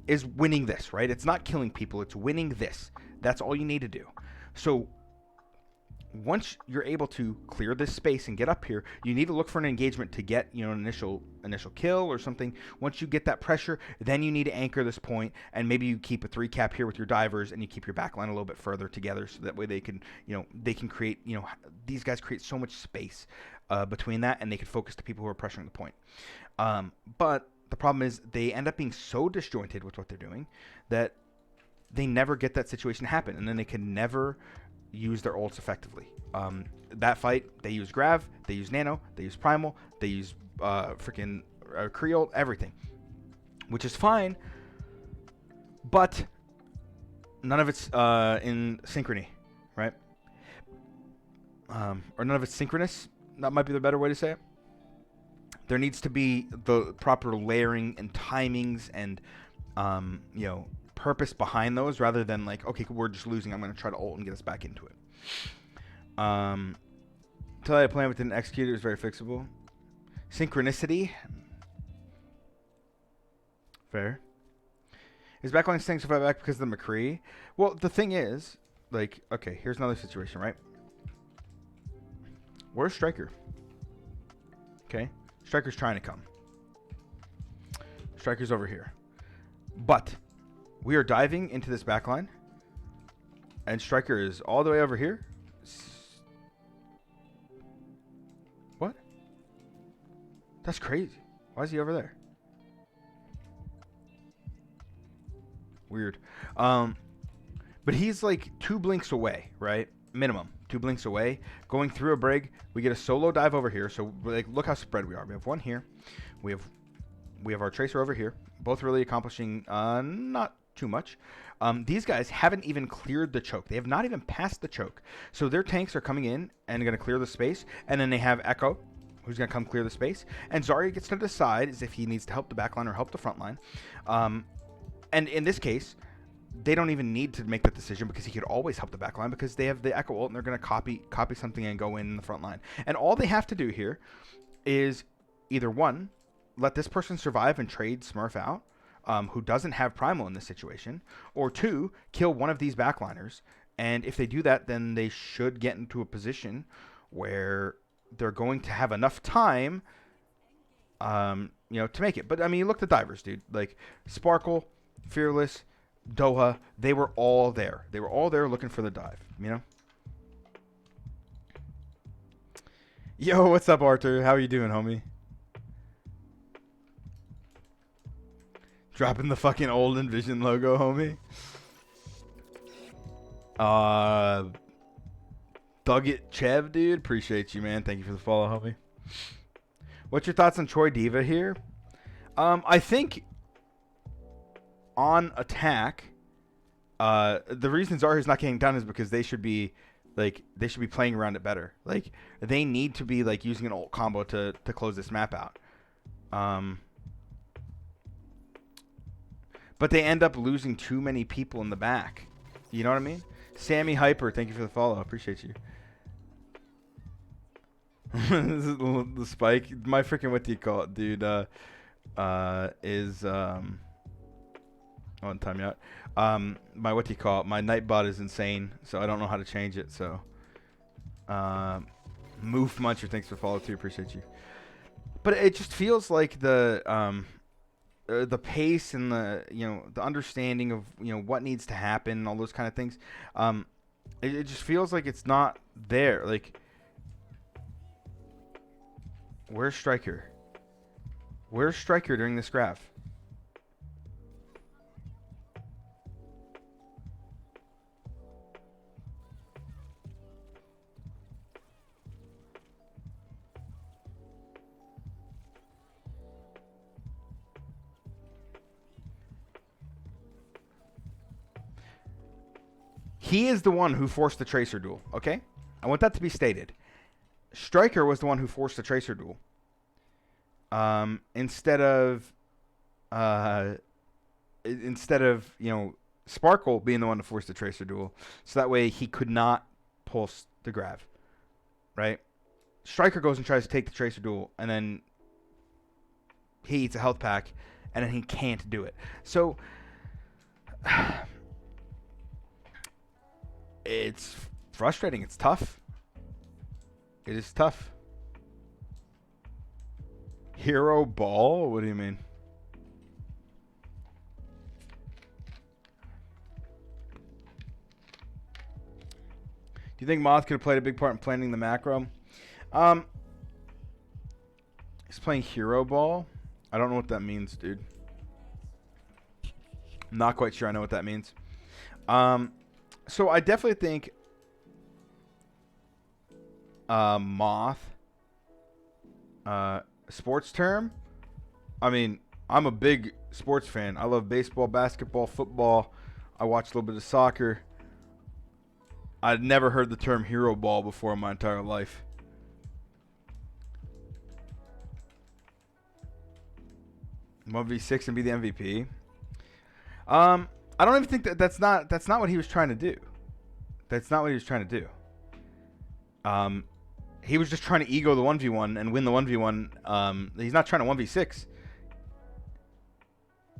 [SPEAKER 1] is winning this, right? It's not killing people, it's winning this. That's all you need to do. So once you're able to clear this space and get up here, you need to look for an engagement to get, an initial kill or something. Once you get that pressure, then you need to anchor this point, and maybe you keep a 3 cap here with your divers, and you keep your backline a little bit further together, so that way they can create, these guys create so much space between that, and they can focus the people who are pressuring the point. But the problem is they end up being so disjointed with what they're doing that they never get that situation happen, and then they can never use their ults effectively. That fight, they use Grav, they use Nano, they use Primal, they use freaking Cree, everything, which is fine, but none of it's in synchrony, right? Or none of it's synchronous. That might be the better way to say it. There needs to be the proper layering and timings and purpose behind those, rather than like, okay, we're just losing, I'm going to try to ult and get us back into it. Until I plan with an executor is very fixable. Synchronicity. Fair. Is backline staying so far back because of the McCree? Well, the thing is, like, okay, here's another situation, right? Where's Striker? Okay, Striker's trying to come. Striker's over here. But we are diving into this backline, and Striker is all the way over here. What? That's crazy. Why is he over there? Weird. But he's like 2 blinks away, right? Minimum 2 blinks away. Going through a brig, we get a solo dive over here. So, like, look how spread we are. We have one here. We have our Tracer over here. Both really accomplishing not too much. These guys haven't even cleared the choke. They have not even passed the choke. So their tanks are coming in and going to clear the space. And then they have Echo, who's going to come clear the space. And Zarya gets to decide is if he needs to help the backline or help the front line. And in this case, they don't even need to make that decision, because he could always help the backline, because they have the Echo ult and they're going to copy something and go in the front line. And all they have to do here is either, one, let this person survive and trade Smurf out, who doesn't have Primal in this situation, or 2, kill one of these backliners. And if they do that, then they should get into a position where they're going to have enough time, to make it. But I mean, you look at the divers, dude. Like Sparkle, Fearless, Doha, they were all there. They were all there looking for the dive, Yo, what's up, Arthur? How you doing, homie? Dropping the fucking old Envision logo, homie. Dugget Chev, dude. Appreciate you, man. Thank you for the follow, homie. What's your thoughts on Troy Diva here? I think on attack, the reason Zarya's not getting done is because they should be playing around it better. Like, they need to be like using an ult combo to close this map out. But they end up losing too many people in the back. You know what I mean? Sammy Hyper, thank you for the follow. I appreciate you. This is the spike. My freaking, what do you call it, dude? One time out. My, what do you call it? My Nightbot is insane, so I don't know how to change it. So, Move Muncher, thanks for the follow too. Appreciate you. But it just feels like the pace and the understanding of what needs to happen, all those kind of things. It just feels like it's not there. Like, where's Striker? Where's Striker during this graph? He is the one who forced the Tracer duel, okay? I want that to be stated. Striker was the one who forced the Tracer duel. Instead of, Sparkle being the one to force the Tracer duel. So that way he could not pulse the grav, right? Striker goes and tries to take the Tracer duel, and then he eats a health pack, and then he can't do it. So... it's frustrating. It's tough. It is tough. Hero ball? What do you mean? Do you think Moth could have played a big part in planning the macro? He's playing hero ball. I don't know what that means, dude. I'm not quite sure I know what that means. So I definitely think Moth, sports term. I mean, I'm a big sports fan. I love baseball, basketball, football. I watch a little bit of soccer. I'd never heard the term hero ball before in my entire life. One v6 and be the MVP. I don't even think that's not what he was trying to do. That's not what he was trying to do. He was just trying to ego the 1v1 and win the 1v1. He's not trying to 1v6.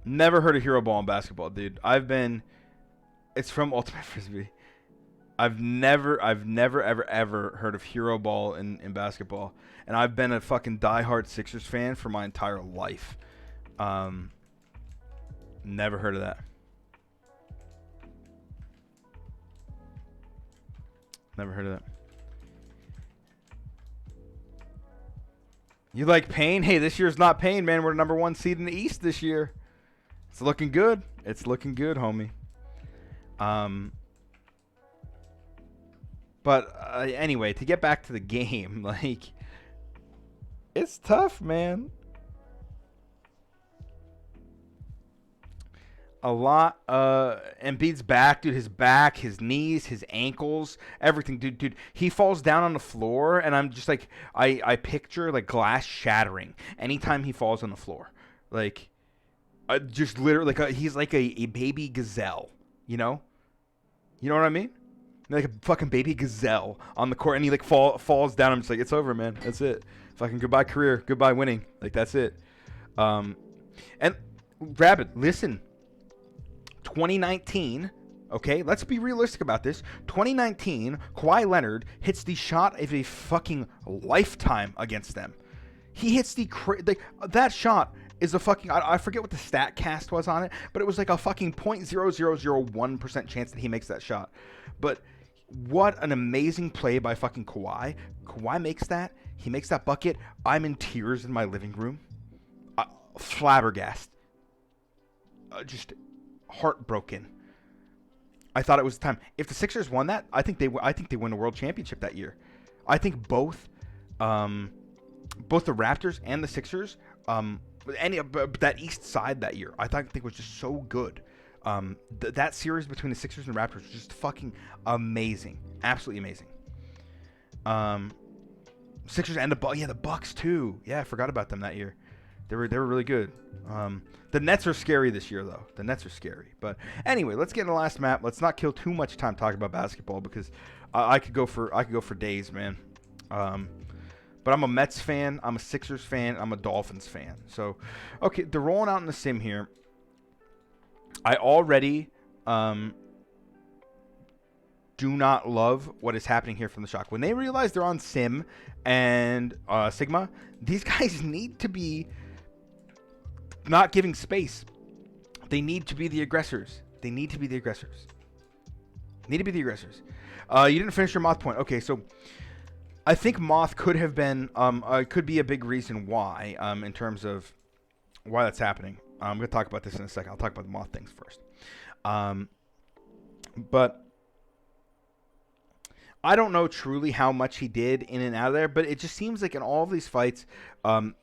[SPEAKER 1] Never heard of hero ball in basketball, dude. It's from Ultimate Frisbee. I've never ever heard of hero ball in basketball, and I've been a fucking diehard Sixers fan for my entire life. Never heard of that. Never heard of that. You like Pain? Hey, this year's not Pain, man. We're number 1 seed in the East this year. It's looking good. It's looking good, homie. But anyway, to get back to the game, like, it's tough, man. A lot. Embiid's back, dude. His back, his knees, his ankles, everything, dude. He falls down on the floor, and I'm just like, I picture like glass shattering anytime he falls on the floor. Like, just literally, like he's like a baby gazelle. You know what I mean? Like a fucking baby gazelle on the court, and he like falls down. I'm just like, it's over, man. That's it. Fucking goodbye career, goodbye winning. Like, that's it. And Rabbit, listen. 2019, okay, let's be realistic about this. 2019, Kawhi Leonard hits the shot of a fucking lifetime against them. He hits that shot is a fucking, I forget what the stat cast was on it, but it was like a fucking 0.0001% chance that he makes that shot. But what an amazing play by fucking Kawhi. Kawhi makes that. He makes that bucket. I'm in tears in my living room. Flabbergasted. Just heartbroken. I thought it was time. If the Sixers won that, I think they win a world championship that year. I think both the Raptors and the Sixers, that East side that year, I think was just so good. That series between the Sixers and Raptors was just fucking amazing, absolutely amazing. Sixers and the Bucks too. Yeah, I forgot about them that year. They were really good. The Nets are scary this year, though. The Nets are scary. But anyway, let's get in the last map. Let's not kill too much time talking about basketball because I could go for days, man. But I'm a Mets fan. I'm a Sixers fan. I'm a Dolphins fan. So, okay, they're rolling out in the sim here. I already do not love what is happening here from the Shock. When they realize they're on sim and Sigma, these guys need to be not giving space. They need to be the aggressors. Need to be the aggressors. You didn't finish your Moth point. Okay, so I think Moth could have been, could be a big reason why, in terms of why that's happening. I'm going to talk about this in a second. I'll talk about the Moth things first. But I don't know truly how much he did in and out of there, but it just seems like in all of these fights,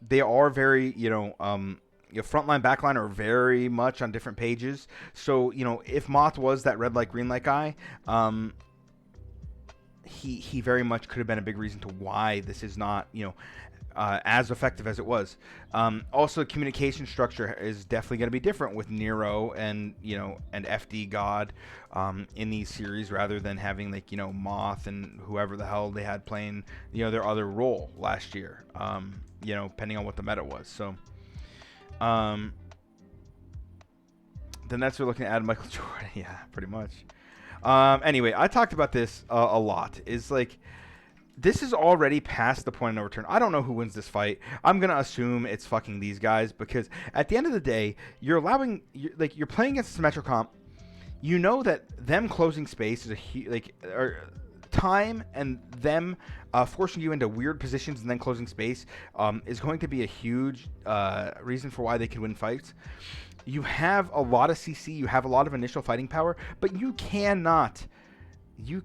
[SPEAKER 1] they are very, your frontline, backline are very much on different pages. So, if Moth was that red light, green light guy, he very much could have been a big reason to why this is not, as effective as it was. Also, communication structure is definitely going to be different with Nero and FD God in these series, rather than having Moth and whoever the hell they had playing their other role last year. Depending on what the meta was. So. Then that's we're looking at Michael Jordan. Yeah, pretty much. Anyway, I talked about this a lot. Is this is already past the point of no return. I don't know who wins this fight. I'm gonna assume it's fucking these guys, because at the end of the day, you're playing against Symmetra Comp. You know that them closing space is time, and them forcing you into weird positions and then closing space is going to be a huge reason for why they can win fights. You have a lot of CC, you have a lot of initial fighting power, but you cannot get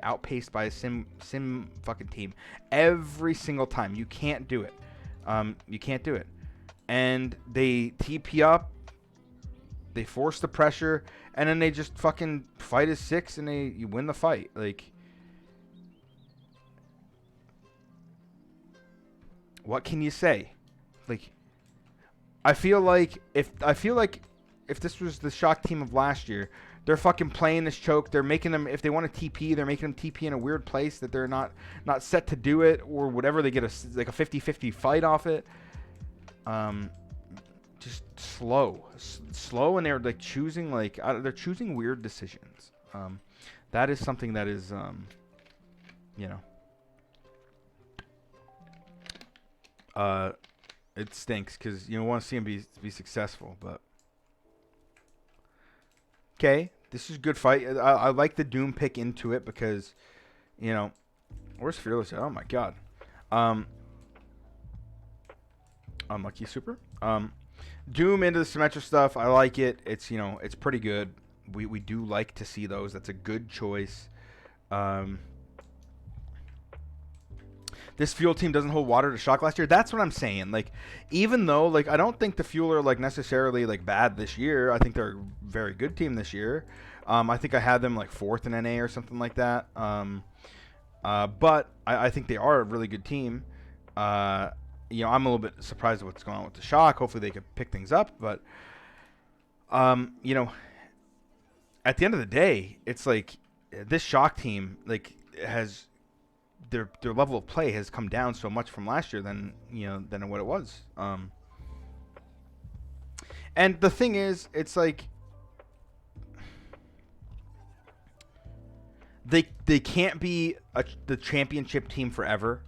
[SPEAKER 1] outpaced by a sim fucking team every single time. You can't do it. You can't do it. And they TP up, they force the pressure, and then they just fucking fight as 6 and you win the fight. What can you say? I feel like if this was the Shock team of last year, they're fucking playing this choke. They're making them, if they want to TP, they're making them TP in a weird place that they're not set to do it, or whatever. They get a 50-50 fight off it. Just slow, and they're choosing they're choosing weird decisions. That is something that is it stinks, because you want to see him be successful. But okay, this is a good fight. I like the Doom pick into it, because where's Fearless? Oh my god. Unlucky super. Doom into the Symmetra stuff. I like it. It's it's pretty good. We do like to see those. That's a good choice. This Fuel team doesn't hold water to Shock last year. That's what I'm saying. Even though I don't think the Fuel are necessarily bad this year. I think they're a very good team this year. I think I had them 4th in NA or something like that. But I think they are a really good team. I'm a little bit surprised at what's going on with the Shock. Hopefully they could pick things up. But, at the end of the day, it's this Shock team has their level of play has come down so much from last year than what it was. And the thing is, it's they can't be the championship team forever.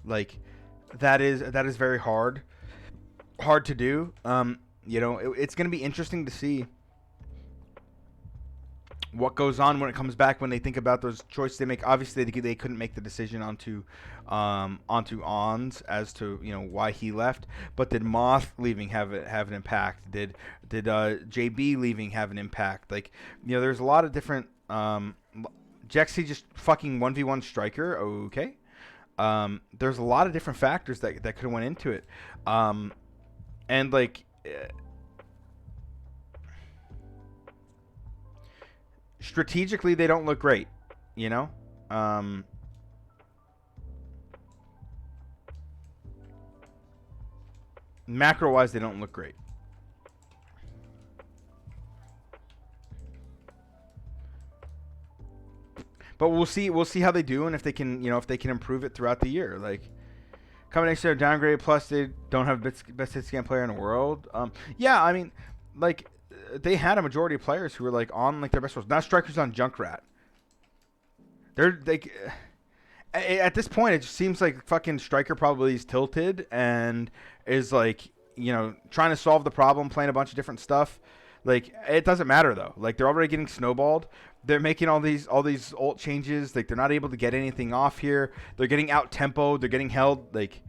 [SPEAKER 1] That is very hard to do. It's going to be interesting to see what goes on when it comes back, when they think about those choices they make. Obviously, they couldn't make the decision onto Ons as to why he left. But did Moth leaving have an impact? Did JB leaving have an impact? There's a lot of different. Jexy just fucking 1v1 striker. Okay. There's a lot of different factors that could have went into it. And strategically, they don't look great, macro-wise, they don't look great. But we'll see how they do, and if they can improve it throughout the year. Coming next year, downgraded, plus they don't have best hit scan player in the world. Yeah, I mean, they had a majority of players who were on their best roles. Now Striker's on Junkrat. They're at this point, it just seems like fucking Striker probably is tilted and is trying to solve the problem, playing a bunch of different stuff. Like, it doesn't matter though. Like, they're already getting snowballed. They're making all these ult changes. Like, they're not able to get anything off here. They're getting out tempoed. They're getting held. Like,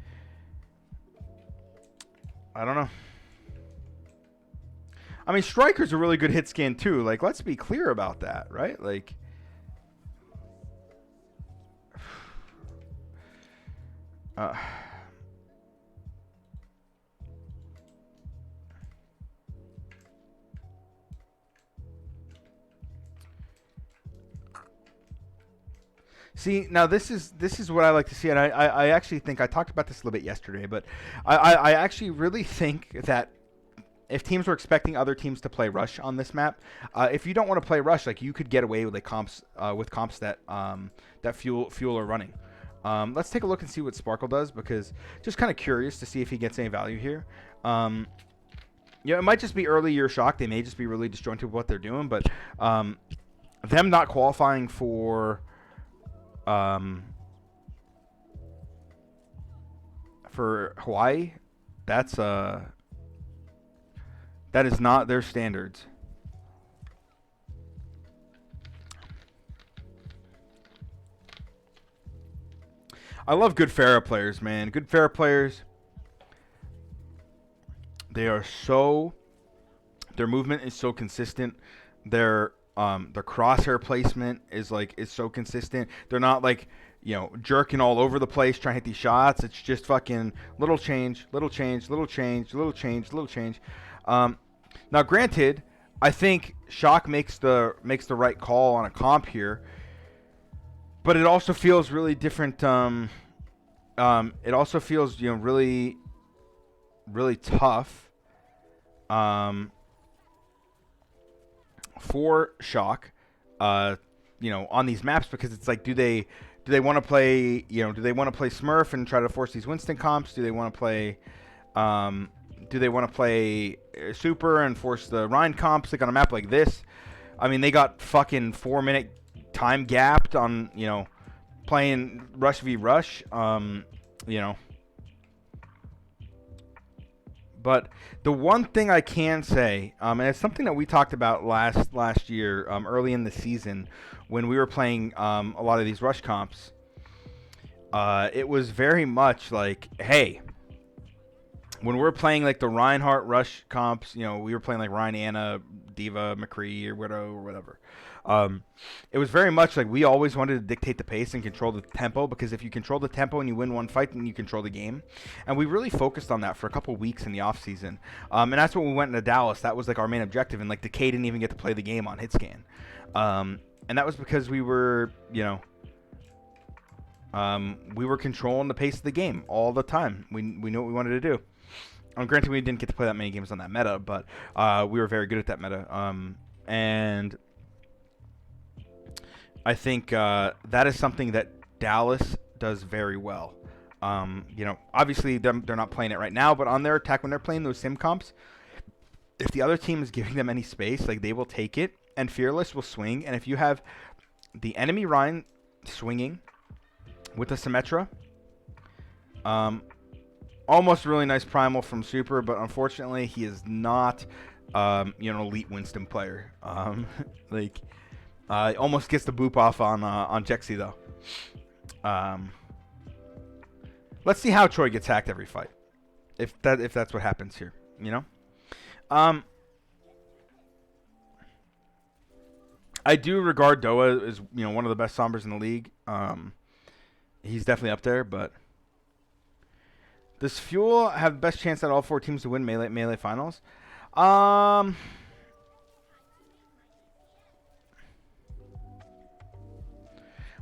[SPEAKER 1] I don't know. I mean, Striker's a really good hit scan too. Like, let's be clear about that, right? Like, see, now this is what I like to see, and I actually think I talked about this a little bit yesterday, but I actually really think that if teams were expecting other teams to play Rush on this map, if you don't want to play Rush, like, you could get away with like comps that that Fuel are running. Let's take a look and see what Sparkle does, because just kind of curious to see if he gets any value here. It might just be early year shock. They may just be really disjointed with what they're doing, but them not qualifying for Hawaii, that is not their standards. I love good Pharah players, man. Good Pharah players. They are so. Their movement is so consistent. Their crosshair placement is so consistent. They're not like, jerking all over the place trying to hit these shots. It's just fucking little change, little change, little change, little change, little change. Now, granted, I think Shock makes the right call on a comp here, but it also feels really different. It also feels really, really tough for Shock, on these maps, because it's like, do they want to play Smurf and try to force these Winston comps? Do they want to play Super and force the Rhine comps, like on a map like this? I mean, they got fucking 4-minute time gapped on, playing Rush v Rush, But the one thing I can say, and it's something that we talked about last year, early in the season, when we were playing a lot of these Rush comps, it was very much like, hey, when we're playing like the Reinhardt Rush comps, we were playing like Ryan, Anna, Diva, McCree, or Widow, or whatever. It was very much like we always wanted to dictate the pace and control the tempo, because if you control the tempo and you win one fight, then you control the game. And we really focused on that for a couple weeks in the off season. And that's when we went into Dallas. That was like our main objective. And like Decay didn't even get to play the game on Hitscan. And that was because we were, we were controlling the pace of the game all the time. We knew what we wanted to do. Granted, we didn't get to play that many games on that meta, but we were very good at that meta. And I think that is something that Dallas does very well. Obviously they're not playing it right now, but on their attack, when they're playing those sim comps, if the other team is giving them any space, like, they will take it, and Fearless will swing. And if you have the enemy Rhine swinging with a Symmetra, almost really nice primal from Super, but unfortunately he is not an elite Winston player. Almost gets the boop off on Jexy though. Let's see how Troy gets hacked every fight, if that's what happens here. I do regard Doa as one of the best Sombras in the league. He's definitely up there, but does Fuel have the best chance at all 4 teams to win melee finals?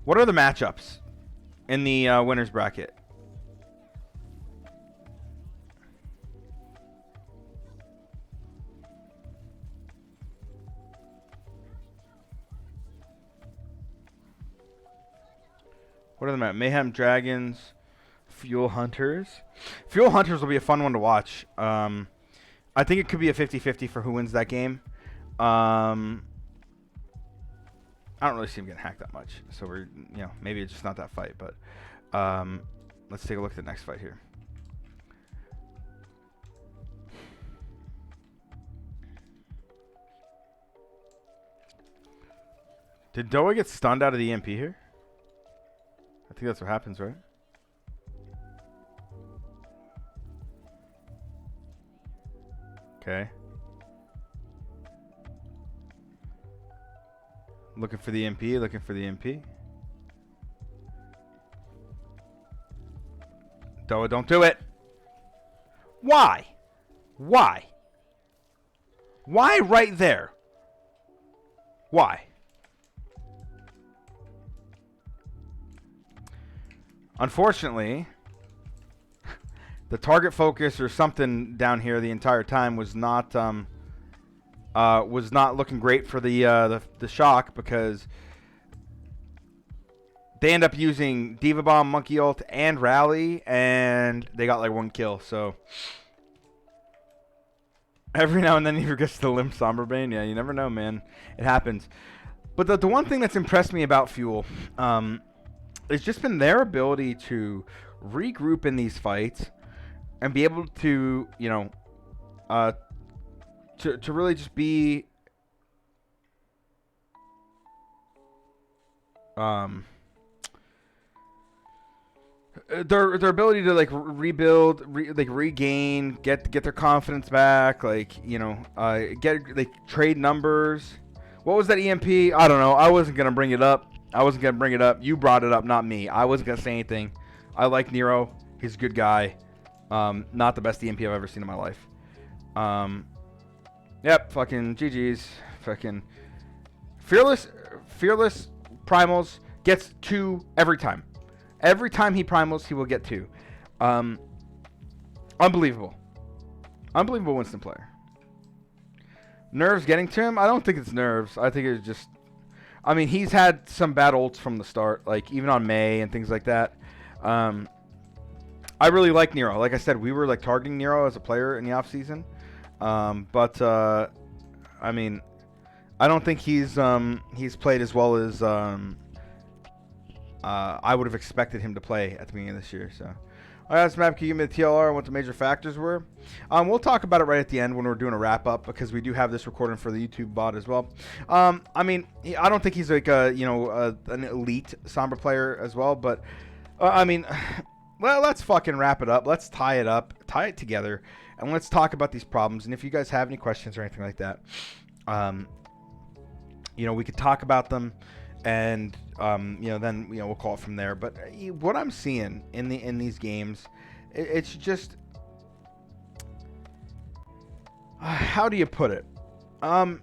[SPEAKER 1] What are the matchups in the winners bracket? What are the matchups? Mayhem Dragons, Fuel Hunters. Fuel Hunters will be a fun one to watch. I think it could be a 50-50 for who wins that game. I don't really see him getting hacked that much, so we're, maybe it's just not that fight. But let's take a look at the next fight here. Did Doa get stunned out of the EMP here? I think that's what happens, right? Okay. Looking for the MP, looking for the MP. Doa, don't do it. Why? Why? Why right there? Why? Unfortunately, the target focus or something down here the entire time was not looking great for the shock, because they end up using Diva Bomb, Monkey Ult, and Rally, and they got like 1 kill. So every now and then he forgets to limp Somberbane. Yeah, you never know, man. It happens. But the one thing that's impressed me about Fuel, it's just been their ability to regroup in these fights and be able to, you know, to really just be their ability to like rebuild, regain, get their confidence back, like, you know, get like trade numbers. What was that EMP? I don't know. I wasn't gonna bring it up. You brought it up, not me. I wasn't gonna say anything. I like Nero. He's a good guy. Not the best EMP I've ever seen in my life. Yep. Fucking GG's. Fucking fearless primals gets 2 every time. Every time he primals, he will get 2. Unbelievable. Unbelievable Winston player. Nerves getting to him? I don't think it's nerves. I think it's just... I mean, he's had some bad ults from the start, like even on May and things like that. I really like Nero. Like I said, we were like targeting Nero as a player in the offseason. But I mean, I don't think he's played as well as I would have expected him to play at the beginning of this year. So, all right, Map, can you give me the TLR and what the major factors were? We'll talk about it right at the end when we're doing a wrap up, because we do have this recording for the YouTube bot as well. I mean, I don't think he's like an elite Sombra player as well, but I mean, well, let's fucking wrap it up. Let's tie it together, and let's talk about these problems. And if you guys have any questions or anything like that, you know, we could talk about them. And you know, then, you know, we'll call it from there. But what I'm seeing in these games, it's just how do you put it? The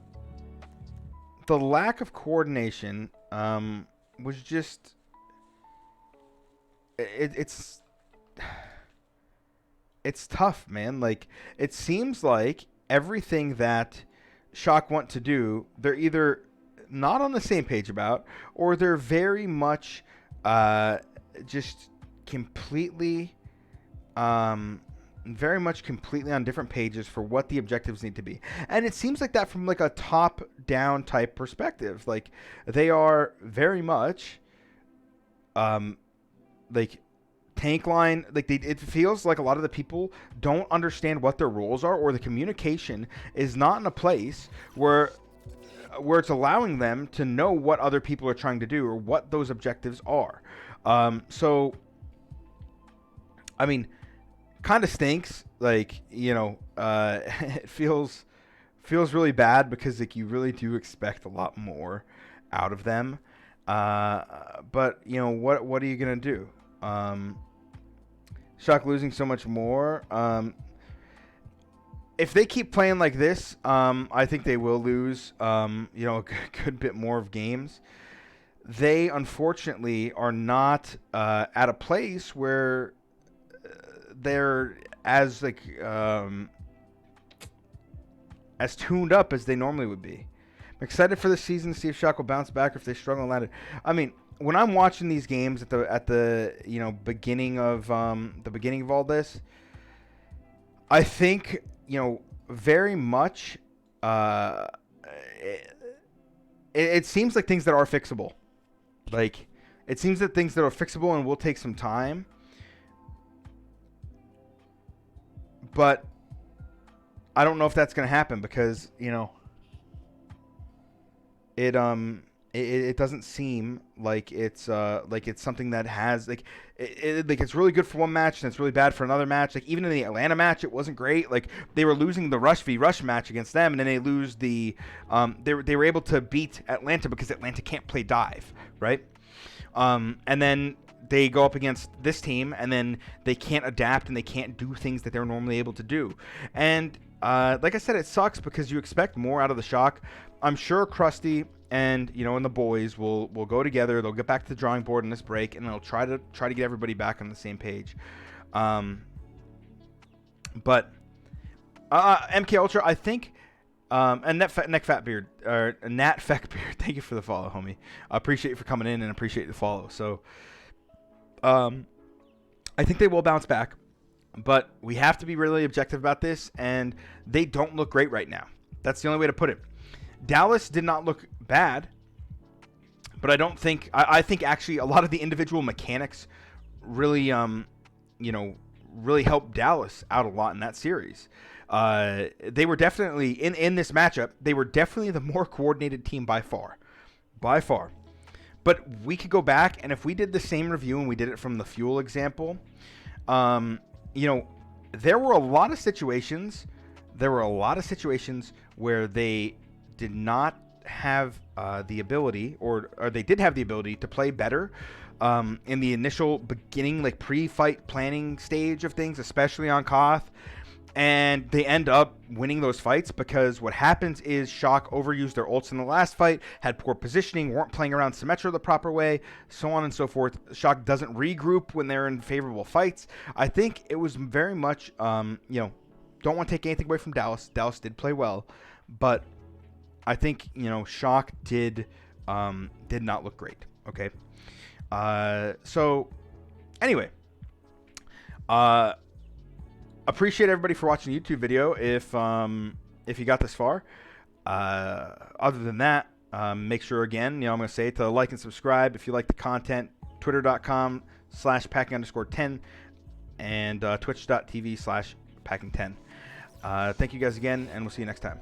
[SPEAKER 1] lack of coordination was just it's tough, man. Like, it seems like everything that Shock want to do, they're either not on the same page about, or they're very much just completely on different pages for what the objectives need to be. And it seems like that from like a top down type perspective. Like, they are very much like tank line, like it feels like a lot of the people don't understand what their roles are, or the communication is not in a place where it's allowing them to know what other people are trying to do or what those objectives are. So, I mean, kind of stinks. Like, you know, it feels really bad, because like you really do expect a lot more out of them. But you know, what are you gonna do? Shock losing so much more. If they keep playing like this, I think they will lose, you know, a good bit more of games. They, unfortunately, are not at a place where they're as like as tuned up as they normally would be. I'm excited for the season to see if Shock will bounce back or if they struggle in that. I mean, when I'm watching these games at the you know, beginning of all this, I think, you know, very much it seems like things that are fixable. Like, it seems that things that are fixable and will take some time. But I don't know if that's going to happen, because, you know, it doesn't seem like it's something that has like it's really good for one match and it's really bad for another match. Like even in the Atlanta match, it wasn't great. Like they were losing the Rush v Rush match against them, and then they lose the they were able to beat Atlanta because Atlanta can't play dive, right? And then they go up against this team, and then they can't adapt and they can't do things that they're normally able to do. And like I said, it sucks because you expect more out of the Shock. I'm sure Krusty and and the boys will go together. They'll get back to the drawing board in this break, and they'll try to get everybody back on the same page. But MK Ultra, I think, and Nat Feckbeard, thank you for the follow, homie. I appreciate you for coming in and appreciate the follow. So, I think they will bounce back, but we have to be really objective about this, and they don't look great right now. That's the only way to put it. Dallas did not look bad, but I don't think I think actually a lot of the individual mechanics really really helped Dallas out a lot in that series. They were definitely in this matchup. They were definitely the more coordinated team by far. But we could go back, and if we did the same review and we did it from the Fuel example, there were a lot of situations. Where they did not have the ability, or they did have the ability to play better in the initial beginning, like pre-fight planning stage of things, especially on Koth. And they end up winning those fights because what happens is Shock overused their ults in the last fight, had poor positioning, weren't playing around Symmetra the proper way, so on and so forth. Shock doesn't regroup when they're in favorable fights. I think it was very much, don't want to take anything away from Dallas. Dallas did play well, but I think, Shock did not look great. Okay. So anyway, appreciate everybody for watching the YouTube video. If you got this far, other than that, make sure again, I'm going to say to like and subscribe if you like the content. Twitter.com/packing_10 and twitch.tv/packing10. Thank you guys again, and we'll see you next time.